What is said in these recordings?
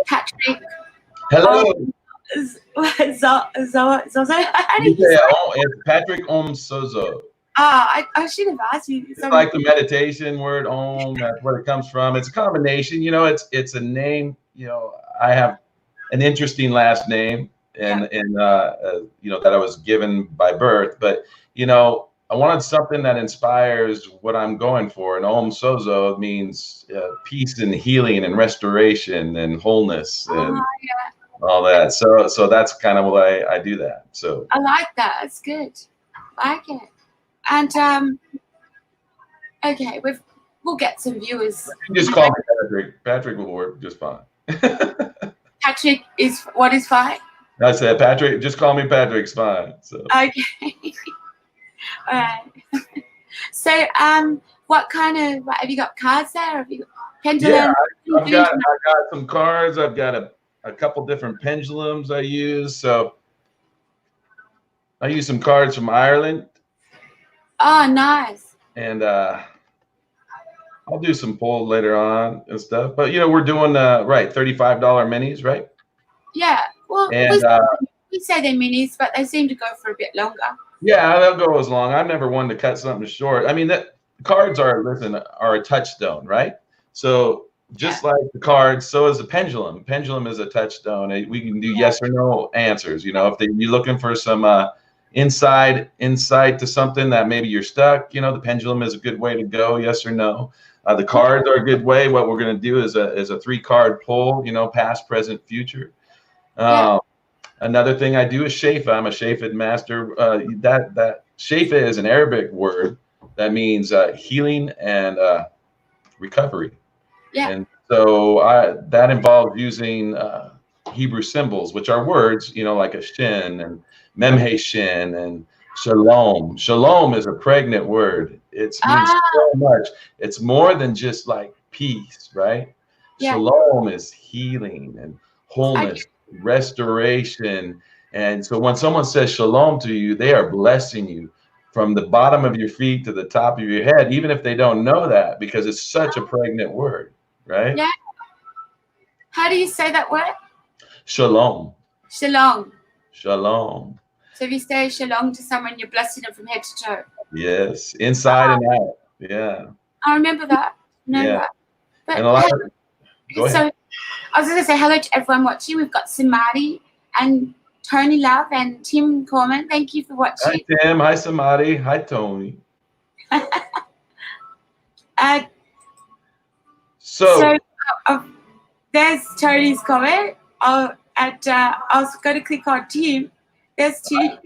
Patrick. Hello. Zozo. How do You you say, say? oh, it's Patrick Sozo. I should have asked you. It's like the meditation word Om. That's where it comes from. It's a combination. It's a name. I have an interesting last name, and that I was given by birth. But I wanted something that inspires what I'm going for. And Om Sozo means peace and healing and restoration and wholeness and all that. So that's kind of why I do that. So I like that. It's good. I like it. And okay, we'll get some viewers. you just call me Patrick. Patrick will work just fine. Patrick is what is fine. I said Patrick. Just call me Patrick. It's fine. So Okay. All right. So what kind of have you got cards there? Have you got pendulum? Yeah, I got some cards. I've got a couple different pendulums I use. So I use some cards from Ireland. Oh, nice. And I'll do some polls later on and stuff. But we're doing right $35 minis, right? Yeah. Well, and we say they're minis, but they seem to go for a bit longer. Yeah, they'll go as long. I've never wanted to cut something short. I mean, cards are a touchstone, right? So just like the cards, so is a pendulum. Pendulum is a touchstone. We can do yes or no answers. If you're looking for some insight to something that maybe you're stuck, the pendulum is a good way to go. Yes or no. The cards are a good way. What we're going to do is a 3-card pull. Past, present, future. Another thing I do is Shaifa. I'm a Shaifa master. That Shaifa is an Arabic word that means healing and recovery. Yeah. And so that involves using Hebrew symbols, which are words, like a shin and memhe shin and shalom. Shalom is a pregnant word. It means so much. It's more than just like peace, right? Yeah. Shalom is healing and wholeness. Restoration. And so when someone says shalom to you, they are blessing you from the bottom of your feet to the top of your head, even if they don't know that, because it's such a pregnant word, right? Yeah. How do you say that word? Shalom. Shalom. Shalom. So if you say shalom to someone, you're blessing them from head to toe. Yes, inside and out. Yeah. I remember that. That. But and a lot go ahead. So I was going to say hello to everyone watching. We've got Samadhi and Tony Love and Tim Corman. Thank you for watching. Hi, Tim. Hi, Samadhi. Hi, Tony. So there's Tony's comment. I'll go to click on Tim. There's Tim.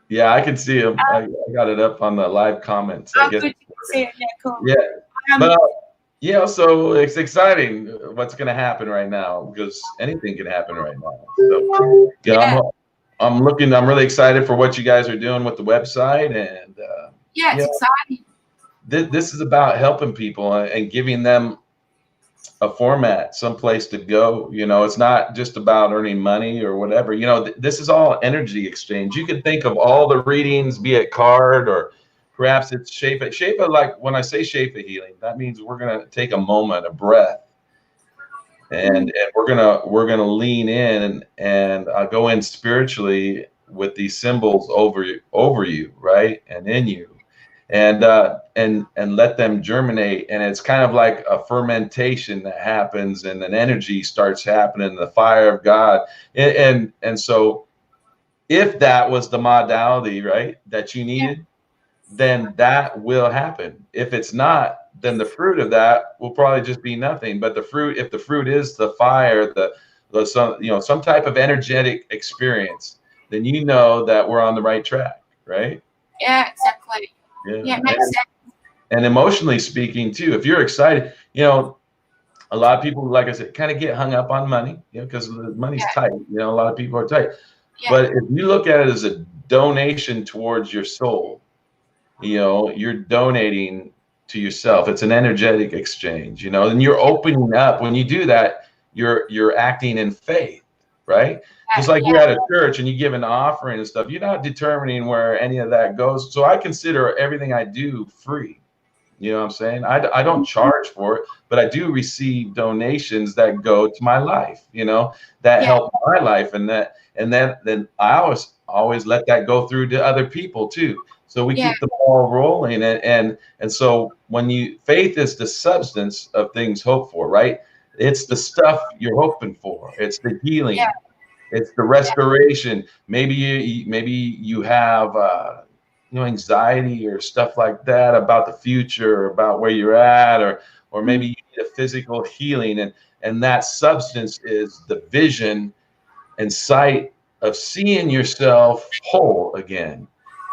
Yeah, I can see him. I got it up on the live comments. I guess. Good to see it. Yeah, cool. Yeah. But so it's exciting what's going to happen right now, because anything can happen right now. So, I'm really excited for what you guys are doing with the website. And it's exciting. This is about helping people and giving them a format, someplace to go. It's not just about earning money or whatever. This is all energy exchange. You can think of all the readings, be it card or perhaps it's Shaifa. Shaifa, like when I say Shaifa healing, that means we're gonna take a moment, a breath, and we're gonna lean in and go in spiritually with these symbols over you, right, and in you, and let them germinate. And it's kind of like a fermentation that happens, and an energy starts happening, the fire of God, and so if that was the modality, right, that you needed. Then that will happen. If it's not, then the fruit of that will probably just be nothing. But if the fruit is the fire, some type of energetic experience, then that we're on the right track, right? Yeah, exactly. Yeah, it makes sense. And emotionally speaking too, if you're excited, a lot of people, like I said, kind of get hung up on money, because the money's tight. A lot of people are tight. Yeah. But if you look at it as a donation towards your soul, you're donating to yourself. It's an energetic exchange, and you're opening up. When you do that, you're acting in faith, right? Just like you're at a church and you give an offering and stuff, you're not determining where any of that goes. So I consider everything I do free. You know what I'm saying? I don't charge for it, but I do receive donations that go to my life, you know, that Yeah. help my life, and then I always let that go through to other people too. So we Yeah. keep the ball rolling, and so faith is the substance of things hoped for, right? It's the stuff you're hoping for. It's the healing. Yeah. It's the restoration. Maybe you have anxiety or stuff like that about the future, or about where you're at, or maybe you need a physical healing, and that substance is the vision and sight of seeing yourself whole again.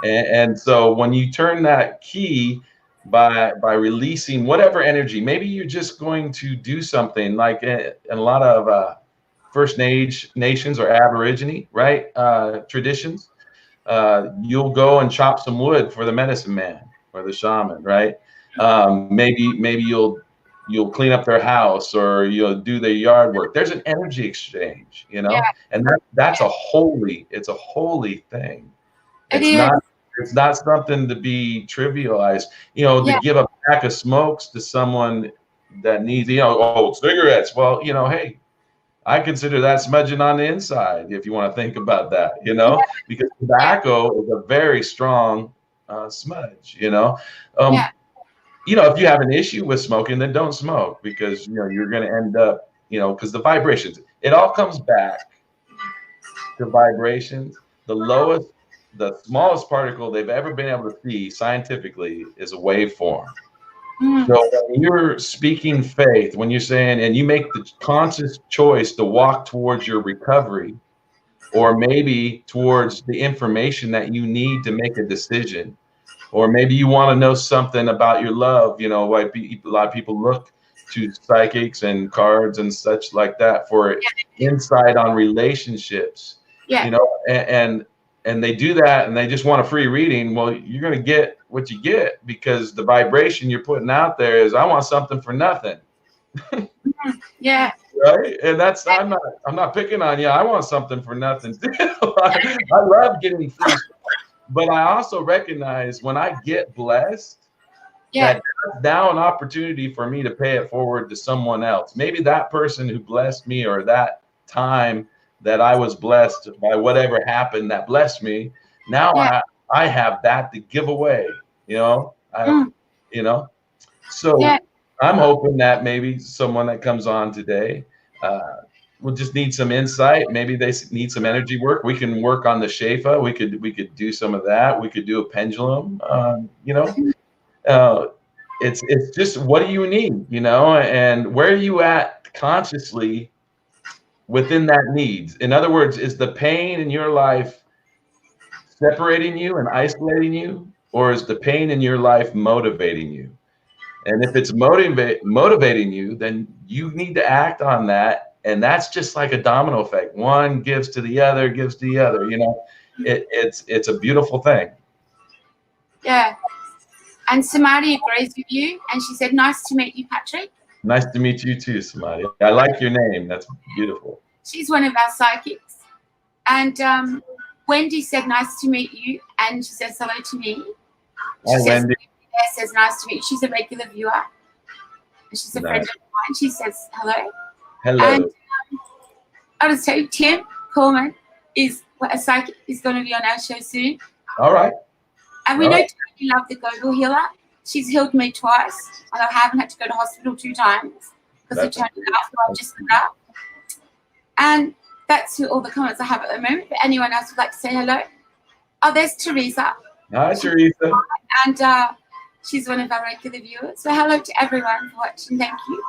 And so when you turn that key by releasing whatever energy, maybe you're just going to do something like in a lot of First Nations or Aborigine, right? Traditions. You'll go and chop some wood for the medicine man or the shaman, right? Maybe you'll clean up their house, or you'll do their yard work. There's an energy exchange, you know, Yeah. and that's it's a holy thing. It It's is. not it's not something to be trivialized, you know, to Yeah. give a pack of smokes to someone that needs, you know, oh, cigarettes. Well, you know, hey, I consider that smudging on the inside, if you want to think about that, you know, because tobacco is a very strong smudge, you know. Yeah. You know, if you have an issue with smoking, then don't smoke, because, you know, you're going to end up, you know, because the vibrations, it all comes back to vibrations. The smallest particle they've ever been able to see scientifically is a waveform. So when you're speaking faith, when you're saying, and you make the conscious choice to walk towards your recovery, or maybe towards the information that you need to make a decision, or maybe you want to know something about your love, you know, why a lot of people look to psychics and cards and such like that for insight on relationships, Yeah. you know, and they do that, and they just want a free reading. Well, you're going to get what you get, because the vibration you're putting out there is, I want something for nothing. Yeah. Right. And that's, I'm not picking on you. I want something for nothing too. I love getting free stuff, but I also recognize when I get blessed, Yeah. that's now an opportunity for me to pay it forward to someone else. Maybe that person who blessed me, or that time that I was blessed by whatever happened that blessed me, now I have that to give away, you know. You know, so I'm hoping that maybe someone that comes on today will just need some insight. Maybe they need some energy work. We can work on the Shefa. We could do some of that. We could do a pendulum. You know, it's just, what do you need, you know, and where are you at consciously within that needs? In other words, is the pain in your life separating you and isolating you, or is the pain in your life motivating you? And if it's motivating you, then you need to act on that. And that's just like a domino effect. One gives to the other, gives to the other, you know. It's a beautiful thing. Yeah. And Samadhi agrees with you, and she said, nice to meet you, Patrick. Nice to meet you too, Samadhi. I like your name. That's beautiful. She's one of our psychics. And Wendy said, nice to meet you, and she says hello to me. Hi, Wendy. Says nice to meet you. She's a regular viewer. And she's a friend of mine. She says hello. Hello. And I'll just tell you, Tim Coleman is a psychic, is going to be on our show soon. All right. And we know Tony Love, the global healer. She's healed me twice, and I haven't had to go to hospital 2 times because of Tony Love, who I've just put up. And that's all the comments I have at the moment. But anyone else would like to say hello? Oh, there's Teresa. Hi, Teresa. And she's one of our regular viewers. So hello to everyone for watching. Thank you.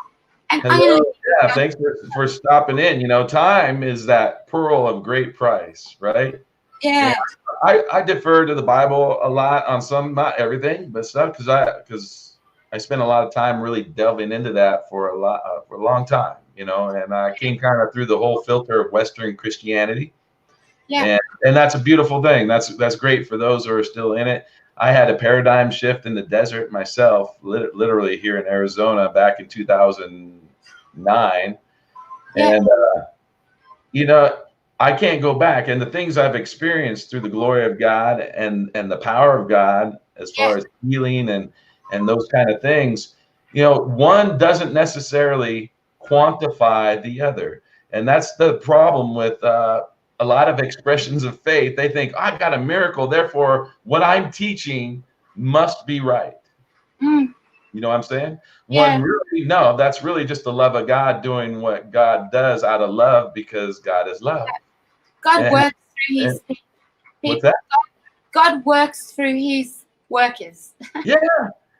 And hello. Yeah, thanks for stopping in. You know, time is that pearl of great price, right? Yeah. I defer to the Bible a lot on some, not everything, but stuff, because I spent a lot of time really delving into that for a long time, you know, and I came kind of through the whole filter of Western Christianity. Yeah. And that's a beautiful thing. That's great for those who are still in it. I had a paradigm shift in the desert myself, literally here in Arizona back in 2009. Yeah. And, you know, I can't go back. And the things I've experienced through the glory of God and the power of God, as far as healing and those kind of things, you know, one doesn't necessarily quantify the other. And that's the problem with a lot of expressions of faith. They think, I got a miracle, therefore what I'm teaching must be right. Mm. You know what I'm saying? Yeah. One really, no, that's really just the love of God doing what God does out of love, because God is love. God And- works through his What's that? God works through his workers. Yeah,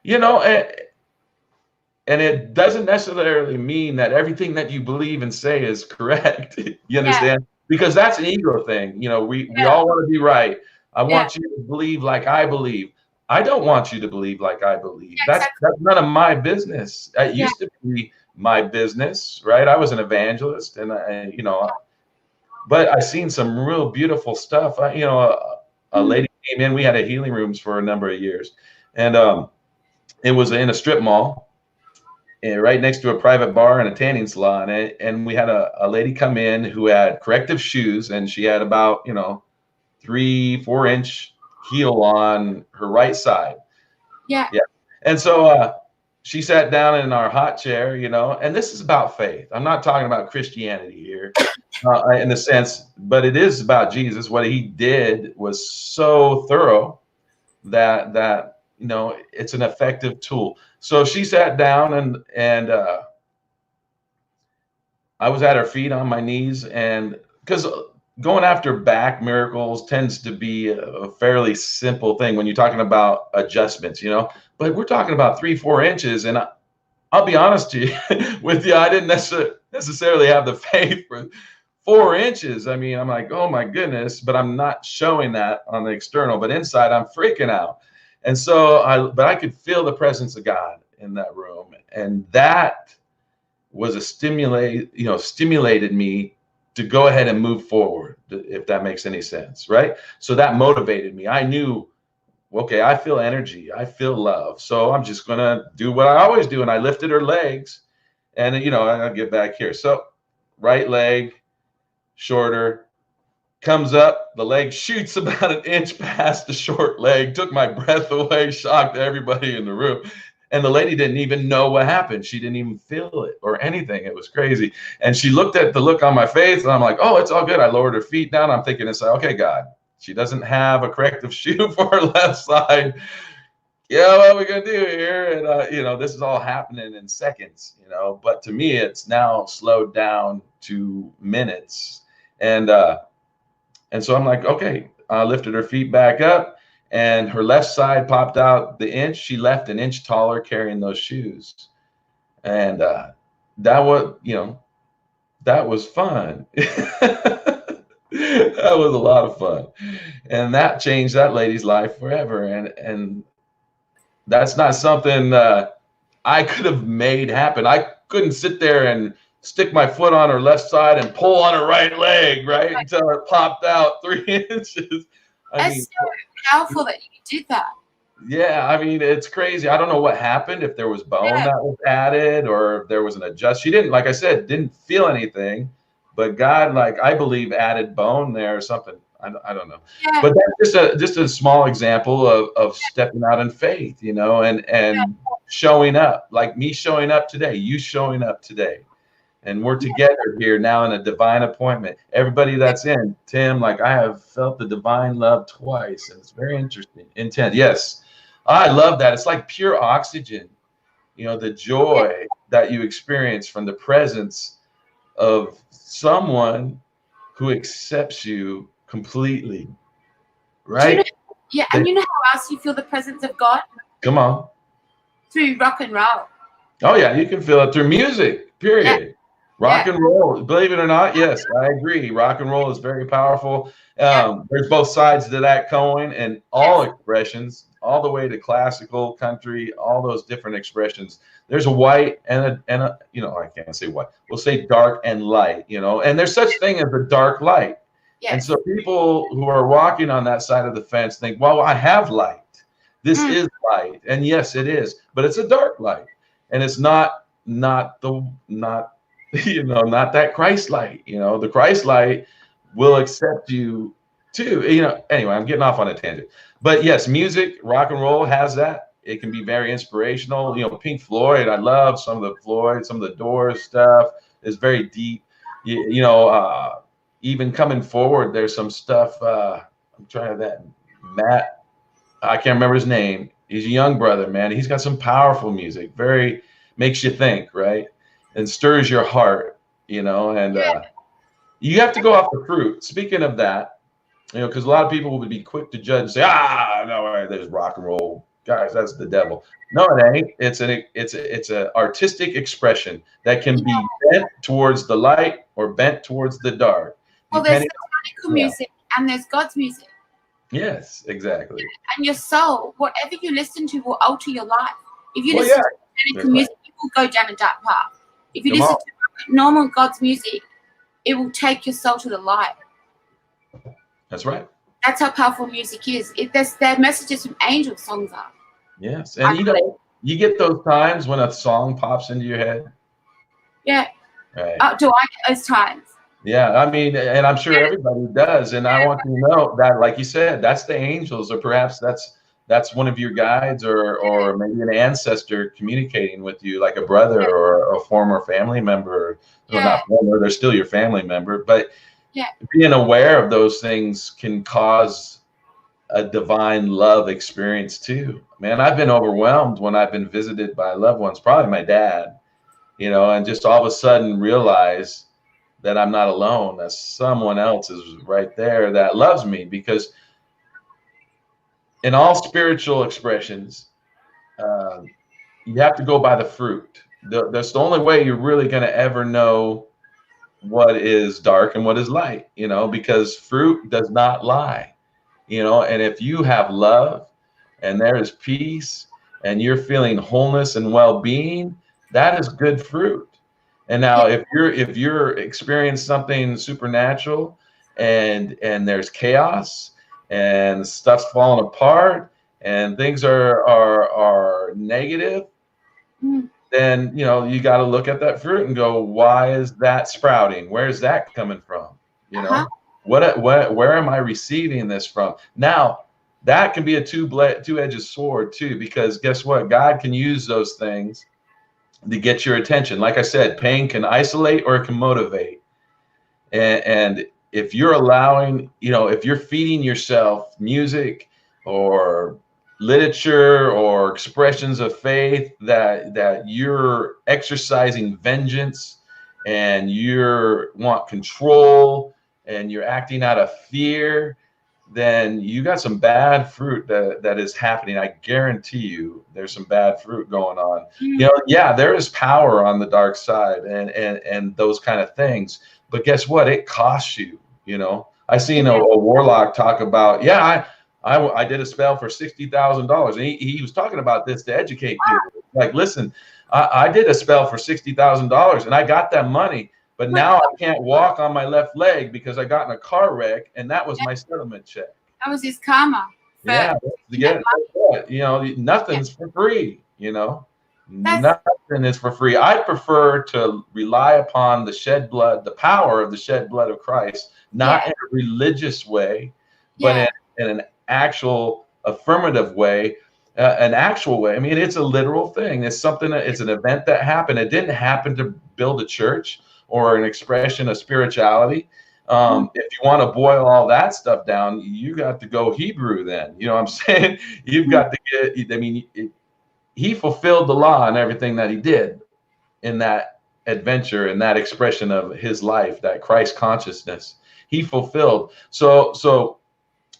you know, and it doesn't necessarily mean that everything that you believe and say is correct. You understand? Because that's an ego thing. You know, we all want to be right. I want you to believe like I believe. I don't want you to believe like I believe. That's none of my business. It used to be my business, right? I was an evangelist, and you know, but I seen some real beautiful stuff. You know, a lady came in. We had a healing rooms for a number of years, and it was in a strip mall, and right next to a private bar and a tanning salon. And we had a lady come in who had corrective shoes, and she had about, you know, 3-4 inch heel on her right side. Yeah. And so she sat down in our hot chair, you know, and this is about faith. I'm not talking about Christianity here in a sense, but it is about Jesus. What he did was so thorough that you know, it's an effective tool. So she sat down, and I was at her feet on my knees, and because going after back miracles tends to be a fairly simple thing when you're talking about adjustments, you know, but we're talking about 3-4 inches. And I'll be honest with you, I didn't necessarily have the faith for 4 inches. I mean, I'm like, oh my goodness, but I'm not showing that on the external, but inside I'm freaking out. And so but I could feel the presence of God in that room. And that was stimulated me to go ahead and move forward, if that makes any sense, right? So that motivated me. I knew, okay, I feel energy, I feel love, so I'm just gonna do what I always do. And I lifted her legs, and you know, I'll get back here. So right leg, shorter, comes up, the leg shoots about an inch past the short leg, took my breath away, shocked everybody in the room. And the lady didn't even know what happened. She didn't even feel it or anything. It was crazy. And she looked at the look on my face, and I'm like, oh, it's all good. I lowered her feet down. I'm thinking inside, okay, God, she doesn't have a corrective shoe for her left side. Yeah, what are we going to do here? And, you know, this is all happening in seconds, you know, but to me, it's now slowed down to minutes. And so I'm like, okay, I lifted her feet back up, and her left side popped out the inch. She left an inch taller carrying those shoes. And that was, you know, that was fun. That was a lot of fun. And that changed that lady's life forever. And that's not something I could have made happen. I couldn't sit there and stick my foot on her left side and pull on her right leg, right, until it popped out 3 inches. That's so powerful that you did that. Yeah, I mean, it's crazy. I don't know what happened, if there was bone that was added or if there was an adjust. She didn't, like I said, didn't feel anything, but God, like, I believe added bone there or something. I don't know. Yeah. But that's just a small example of stepping out in faith, you know, and showing up, like me showing up today, you showing up today. And we're together here now in a divine appointment. Everybody that's in, Tim, like, I have felt the divine love twice, and it's very interesting. Intent. Yes. I love that. It's like pure oxygen, you know, the joy that you experience from the presence of someone who accepts you completely. Right? And you know how else you feel the presence of God? Come on. Through rock and roll. Oh, yeah. You can feel it through music, period. Yeah. Rock and roll, believe it or not, yes, I agree. Rock and roll is very powerful. There's both sides to that coin, and all expressions, all the way to classical, country, all those different expressions. There's a white and a you know, I can't say white. We'll say dark and light, you know, and there's such thing as a dark light. Yes. And so people who are walking on that side of the fence think, well, I have light. This is light. And yes, it is, but it's a dark light. And it's not you know, not that Christ light. You know, the Christ light will accept you too. You know, anyway, I'm getting off on a tangent. But yes, music, rock and roll has that. It can be very inspirational. You know, Pink Floyd, I love some of the Floyd, some of the Doors stuff is very deep. You know, even coming forward, there's some stuff. I'm trying that Matt, I can't remember his name. He's a young brother, man. He's got some powerful music, very makes you think, right? And stirs your heart, you know, and you have to go off the fruit. Speaking of that, you know, because a lot of people would be quick to judge and say, no, there's rock and roll. Guys, that's the devil. No, it ain't. It's an artistic expression that can be bent towards the light or bent towards the dark. Well, there's satanical music and there's God's music. Yes, exactly. And your soul, whatever you listen to will alter your life. If you listen to satanical music, you will go down a dark path. If you listen to normal God's music, it will take your soul to the light. That's right. That's how powerful music is. Their messages from angel songs are. Yes, and you know, you get those times when a song pops into your head. Yeah. Right. Do I get those times? Yeah, I mean, and I'm sure everybody does. And I want you to know that, like you said, that's the angels, or perhaps that's one of your guides, or maybe an ancestor communicating with you, like a brother or a former family member. Well, not former, they're still your family member, but being aware of those things can cause a divine love experience too. Man, I've been overwhelmed when I've been visited by loved ones, probably my dad, you know, and just all of a sudden realize that I'm not alone, that someone else is right there that loves me. Because in all spiritual expressions, you have to go by the fruit. That's the only way you're really going to ever know what is dark and what is light, you know, because fruit does not lie, you know. And if you have love and there is peace and you're feeling wholeness and well-being, that is good fruit. And now if you're experiencing something supernatural and there's chaos and stuff's falling apart and things are negative, then, you know, you got to look at that fruit and go, why is that sprouting? Where's that coming from? You know, where am I receiving this from? Now, that can be a two-edged sword too, because guess what? God can use those things to get your attention. Like I said, pain can isolate or it can motivate. And if you're allowing, you know, if you're feeding yourself music or literature or expressions of faith that you're exercising vengeance and you want control and you're acting out of fear, then you got some bad fruit that is happening. I guarantee you there's some bad fruit going on. You know, yeah, there is power on the dark side and those kind of things. But guess what? It costs you, you know. I seen a warlock talk about, I did a spell for $60,000, and he was talking about this to educate people. Like, listen, I did a spell for $60,000 and I got that money, but now I can't walk on my left leg because I got in a car wreck, and that was my settlement check. That was his karma. Yeah, you know, nothing's for free. You know, nothing is for free. I prefer to rely upon the shed blood, the power of the shed blood of Christ, not in a religious way, but in an actual affirmative way, an actual way. I mean, it's a literal thing. It's something. It's an event that happened. It didn't happen to build a church or an expression of spirituality. If you want to boil all that stuff down, you got to go Hebrew then. You know what I'm saying? You've got to get, I mean, he fulfilled the law and everything that he did in that adventure and that expression of his life, that Christ consciousness, he fulfilled. So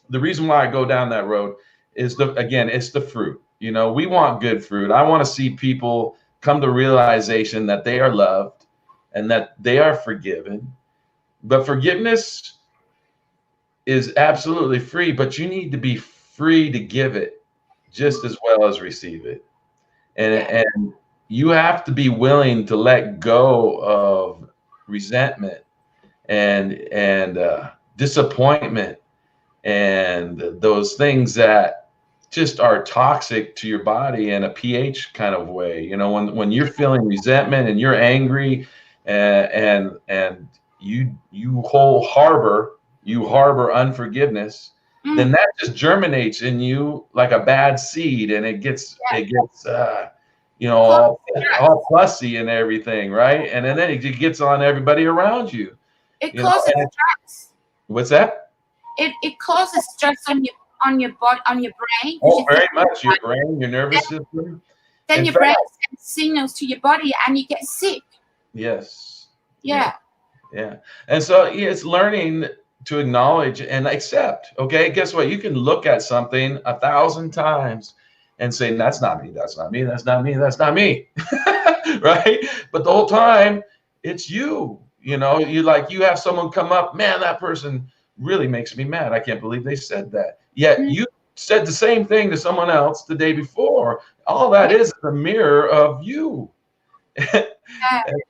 the reason why I go down that road is it's the fruit. You know, we want good fruit. I want to see people come to realization that they are loved and that they are forgiven. But forgiveness is absolutely free, but you need to be free to give it just as well as receive it. And you have to be willing to let go of resentment and disappointment and those things that just are toxic to your body in a pH kind of way. You know, when you're feeling resentment and you're angry and you harbor unforgiveness, then that just germinates in you like a bad seed, and it gets you know, all fussy and everything, right? And then it gets on everybody around you. It You know, causes and stress. what's that? It causes stress on your body, on your brain. Oh, very much. Your brain, your nervous system. Then In your brain fact- sends signals to your body, and you get sick. Yes. Yeah. Yeah. And so it's learning to acknowledge and accept. Okay. Guess what? You can look at something 1,000 times and say, that's not me. That's not me. That's not me. That's not me. Right. But the whole time it's you. You know, you have someone come up, man, that person really makes me mad. I can't believe they said that. Yet you said the same thing to someone else the day before. All that is a mirror of you.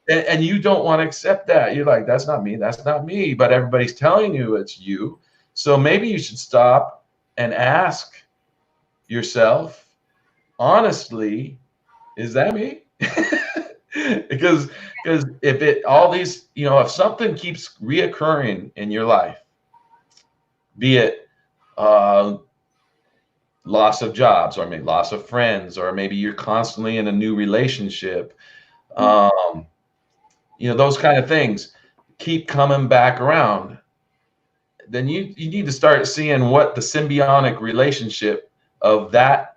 And you don't want to accept that. You're like, that's not me. That's not me. But everybody's telling you it's you. So maybe you should stop and ask yourself, honestly, is that me? because if all these, you know, if something keeps reoccurring in your life, be it loss of jobs, or maybe loss of friends, or maybe you're constantly in a new relationship, you know, those kind of things keep coming back around, then you need to start seeing what the symbiotic relationship of that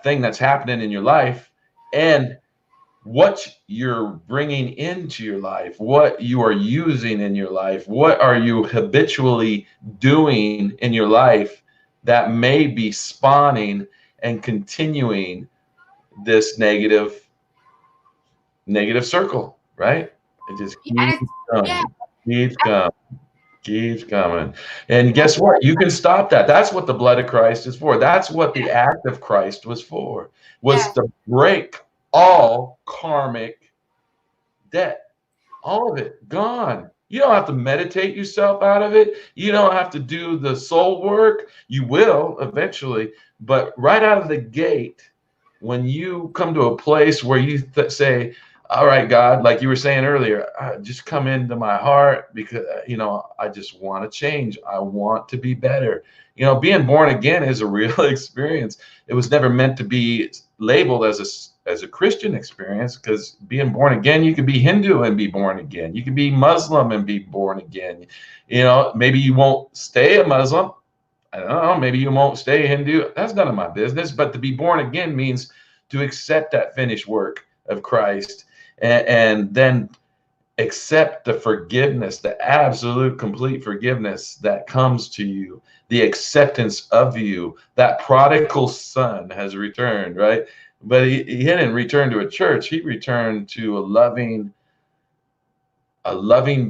thing that's happening in your life, and what you're bringing into your life, what you are using in your life, what are you habitually doing in your life that may be spawning and continuing this negative circle, right? It just keeps coming. And guess what? You can stop that. That's what the blood of Christ is for. That's what the act of Christ was for, was to break all karmic debt. All of it gone. You don't have to meditate yourself out of it. You don't have to do the soul work. You will eventually, but right out of the gate, when you come to a place where you say, all right, God, like you were saying earlier, just come into my heart, because, you know, I just want to change. I want to be better. You know, being born again is a real experience. It was never meant to be labeled as a Christian experience, because being born again, you can be Hindu and be born again. You can be Muslim and be born again. You know, maybe you won't stay a Muslim. I don't know, maybe you won't stay Hindu. That's none of my business. But to be born again means to accept that finished work of Christ, and then accept the forgiveness, the absolute complete forgiveness that comes to you, the acceptance of you. That prodigal son has returned, right? But he didn't return to a church. He returned to a loving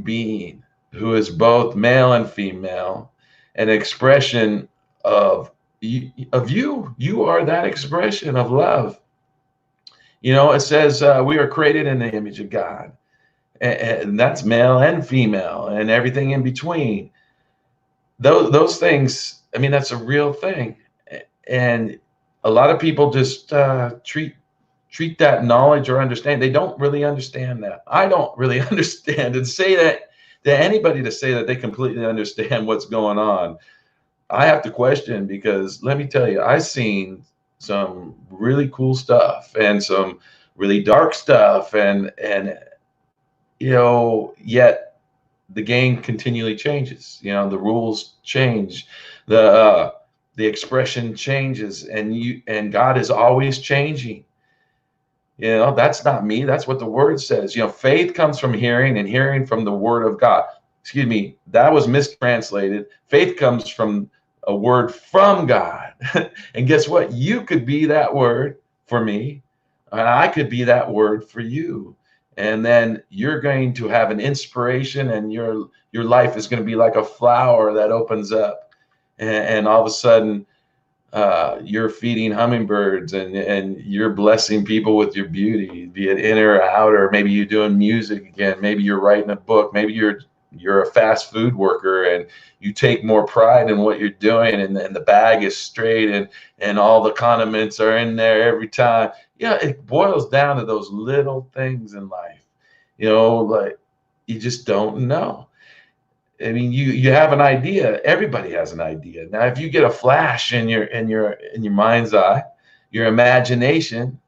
being who is both male and female, an expression of you. You are that expression of love. You know, it says we are created in the image of God, and that's male and female and everything in between. Those things, I mean, that's a real thing. And a lot of people just treat that knowledge or understand. They don't really understand that. I don't really understand, and say that to anybody, to say that they completely understand what's going on, I have to question, because let me tell you, I've seen some really cool stuff and some really dark stuff, and you know, yet the game continually changes. You know, the rules change, the expression changes, and God is always changing. You know, that's not me. That's what the word says. You know, faith comes from hearing, and hearing from the word of God. Excuse me, that was mistranslated. Faith comes from a word from God. And guess what? You could be that word for me, and I could be that word for you. And then you're going to have an inspiration, and your life is going to be like a flower that opens up, and all of a sudden you're feeding hummingbirds, and you're blessing people with your beauty, be it inner or outer. Maybe you're doing music again. Maybe you're writing a book. Maybe you're a fast food worker, and you take more pride in what you're doing, and the bag is straight, and all the condiments are in there every time. Yeah, it boils down to those little things in life. You know, like, you just don't know. I mean, you have an idea. Everybody has an idea. Now, if you get a flash in your mind's eye, your imagination,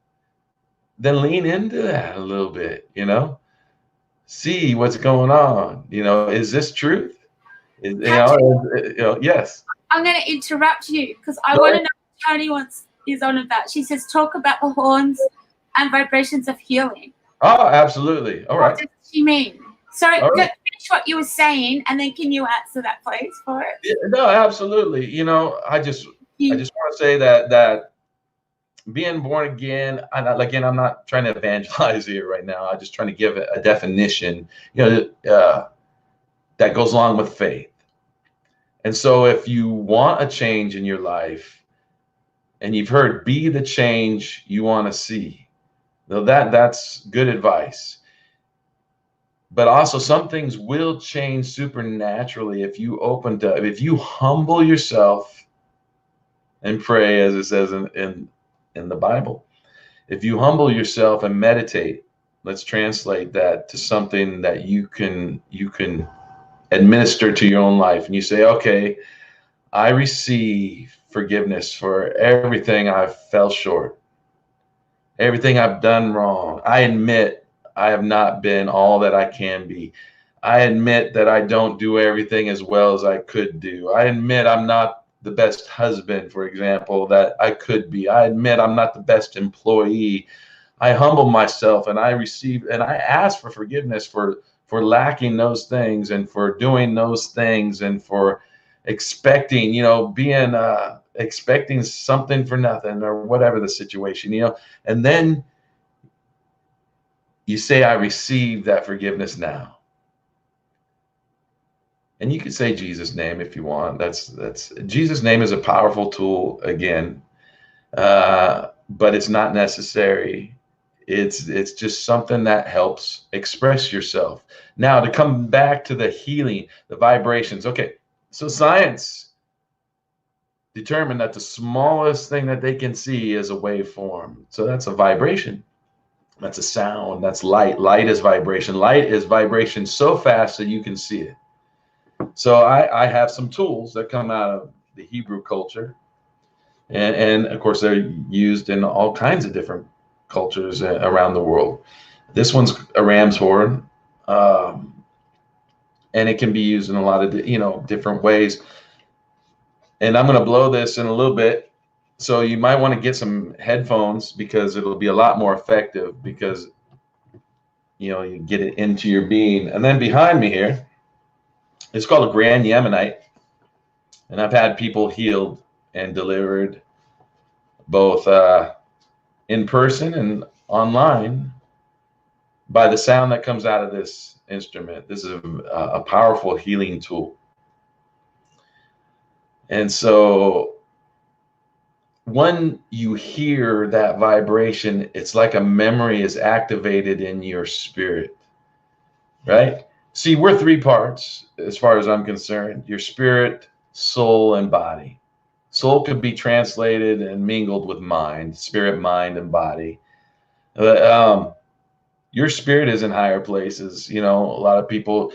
then lean into that a little bit, you know, see what's going on. You know, is this truth? Patrick, Yes. I'm going to interrupt you because I Go want to ahead. know what Tony is on about. She says, talk about the horns and vibrations of healing. Oh, absolutely. All What right. does she mean? Sorry, All right. finish what you were saying, and then can you answer that, please, for it? Yeah, no, absolutely. You know, I just You, want to say that being born again, again, I'm not trying to evangelize here right now. I'm just trying to give a definition, that goes along with faith. And so if you want a change in your life, and you've heard, be the change you want to see, now that's good advice. But also, some things will change supernaturally if you humble yourself and pray, as it says in the Bible. If you humble yourself and meditate, let's translate that to something that you can administer to your own life, and you say, okay, I receive forgiveness for everything I've fell short, everything I've done wrong. I admit I have not been all that I can be. I admit that I don't do everything as well as I could do. I admit I'm not the best husband, for example, that I could be. I admit I'm not the best employee. I humble myself and I receive and I ask for forgiveness for lacking those things and for doing those things and for expecting, being expecting something for nothing or whatever the situation, and then you say, I receive that forgiveness now. And you can say Jesus' name if you want. That's Jesus' name is a powerful tool again, but it's not necessary. It's just something that helps express yourself. Now, to come back to the healing, the vibrations. Okay, so science determined that the smallest thing that they can see is a waveform. So that's a vibration. That's a sound. That's light. Light is vibration. Light is vibration so fast that you can see it. So I have some tools that come out of the Hebrew culture. And of course, they're used in all kinds of different cultures around the world. This one's a ram's horn, and it can be used in a lot of different ways. And I'm going to blow this in a little bit, so you might want to get some headphones because it'll be a lot more effective because you get it into your being. And then behind me here, it's called a Grand Yemenite, and I've had people healed and delivered both in person and online by the sound that comes out of this instrument. This is a powerful healing tool. And so when you hear that vibration, it's like a memory is activated in your spirit, right? See, we're three parts as far as I'm concerned: your spirit, soul, and body. Soul could be translated and mingled with mind, spirit, mind, and body. Your spirit is in higher places. A lot of people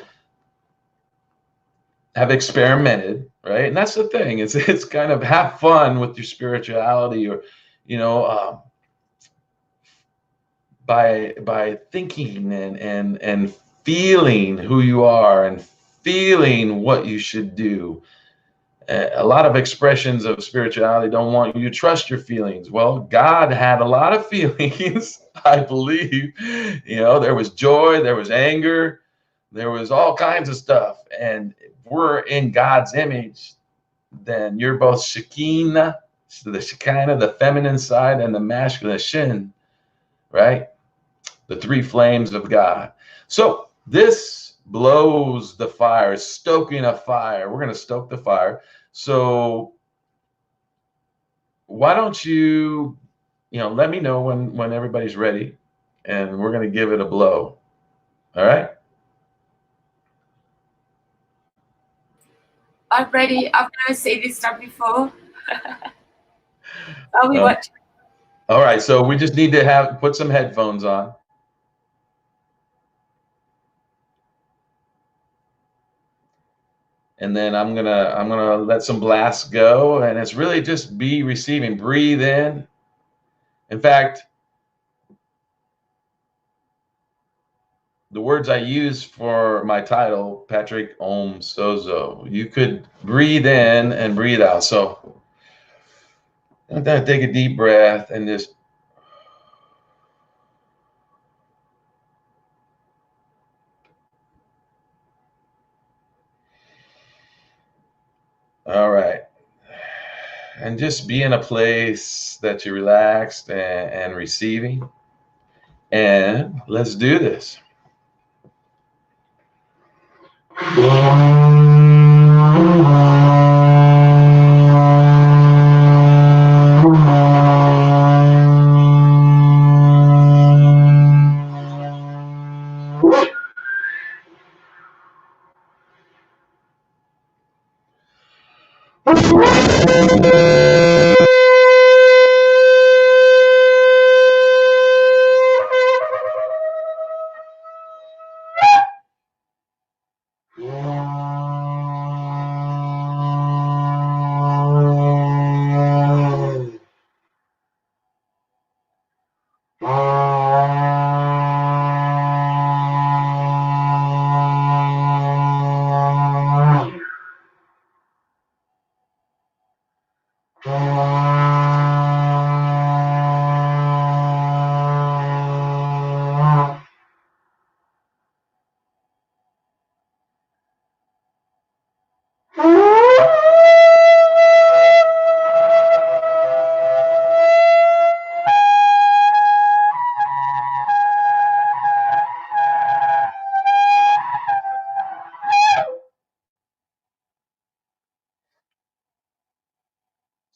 have experimented, right? And that's the thing. It's kind of have fun with your spirituality, or by thinking and feeling who you are and feeling what you should do. A lot of expressions of spirituality don't want you to trust your feelings. Well, God had a lot of feelings, I believe. There was joy, there was anger, there was all kinds of stuff. And if we're in God's image, then you're both Shekinah, the Shekinah, the feminine side, and the masculine Shin, right? The three flames of God. So this blows the fire, stoking a fire. We're going to stoke the fire. So why don't you, let me know when everybody's ready, and we're going to give it a blow. All right? I'm ready. I've never seen this done before. I'll be watching. All right. So we just need to put some headphones on. And then I'm gonna let some blasts go, and it's really just be receiving. Breathe in. In fact, the words I use for my title, Patrick Om Sozo, you could breathe in and breathe out. So I'm gonna take a deep breath and just all right. And just be in a place that you're relaxed and receiving. And let's do this.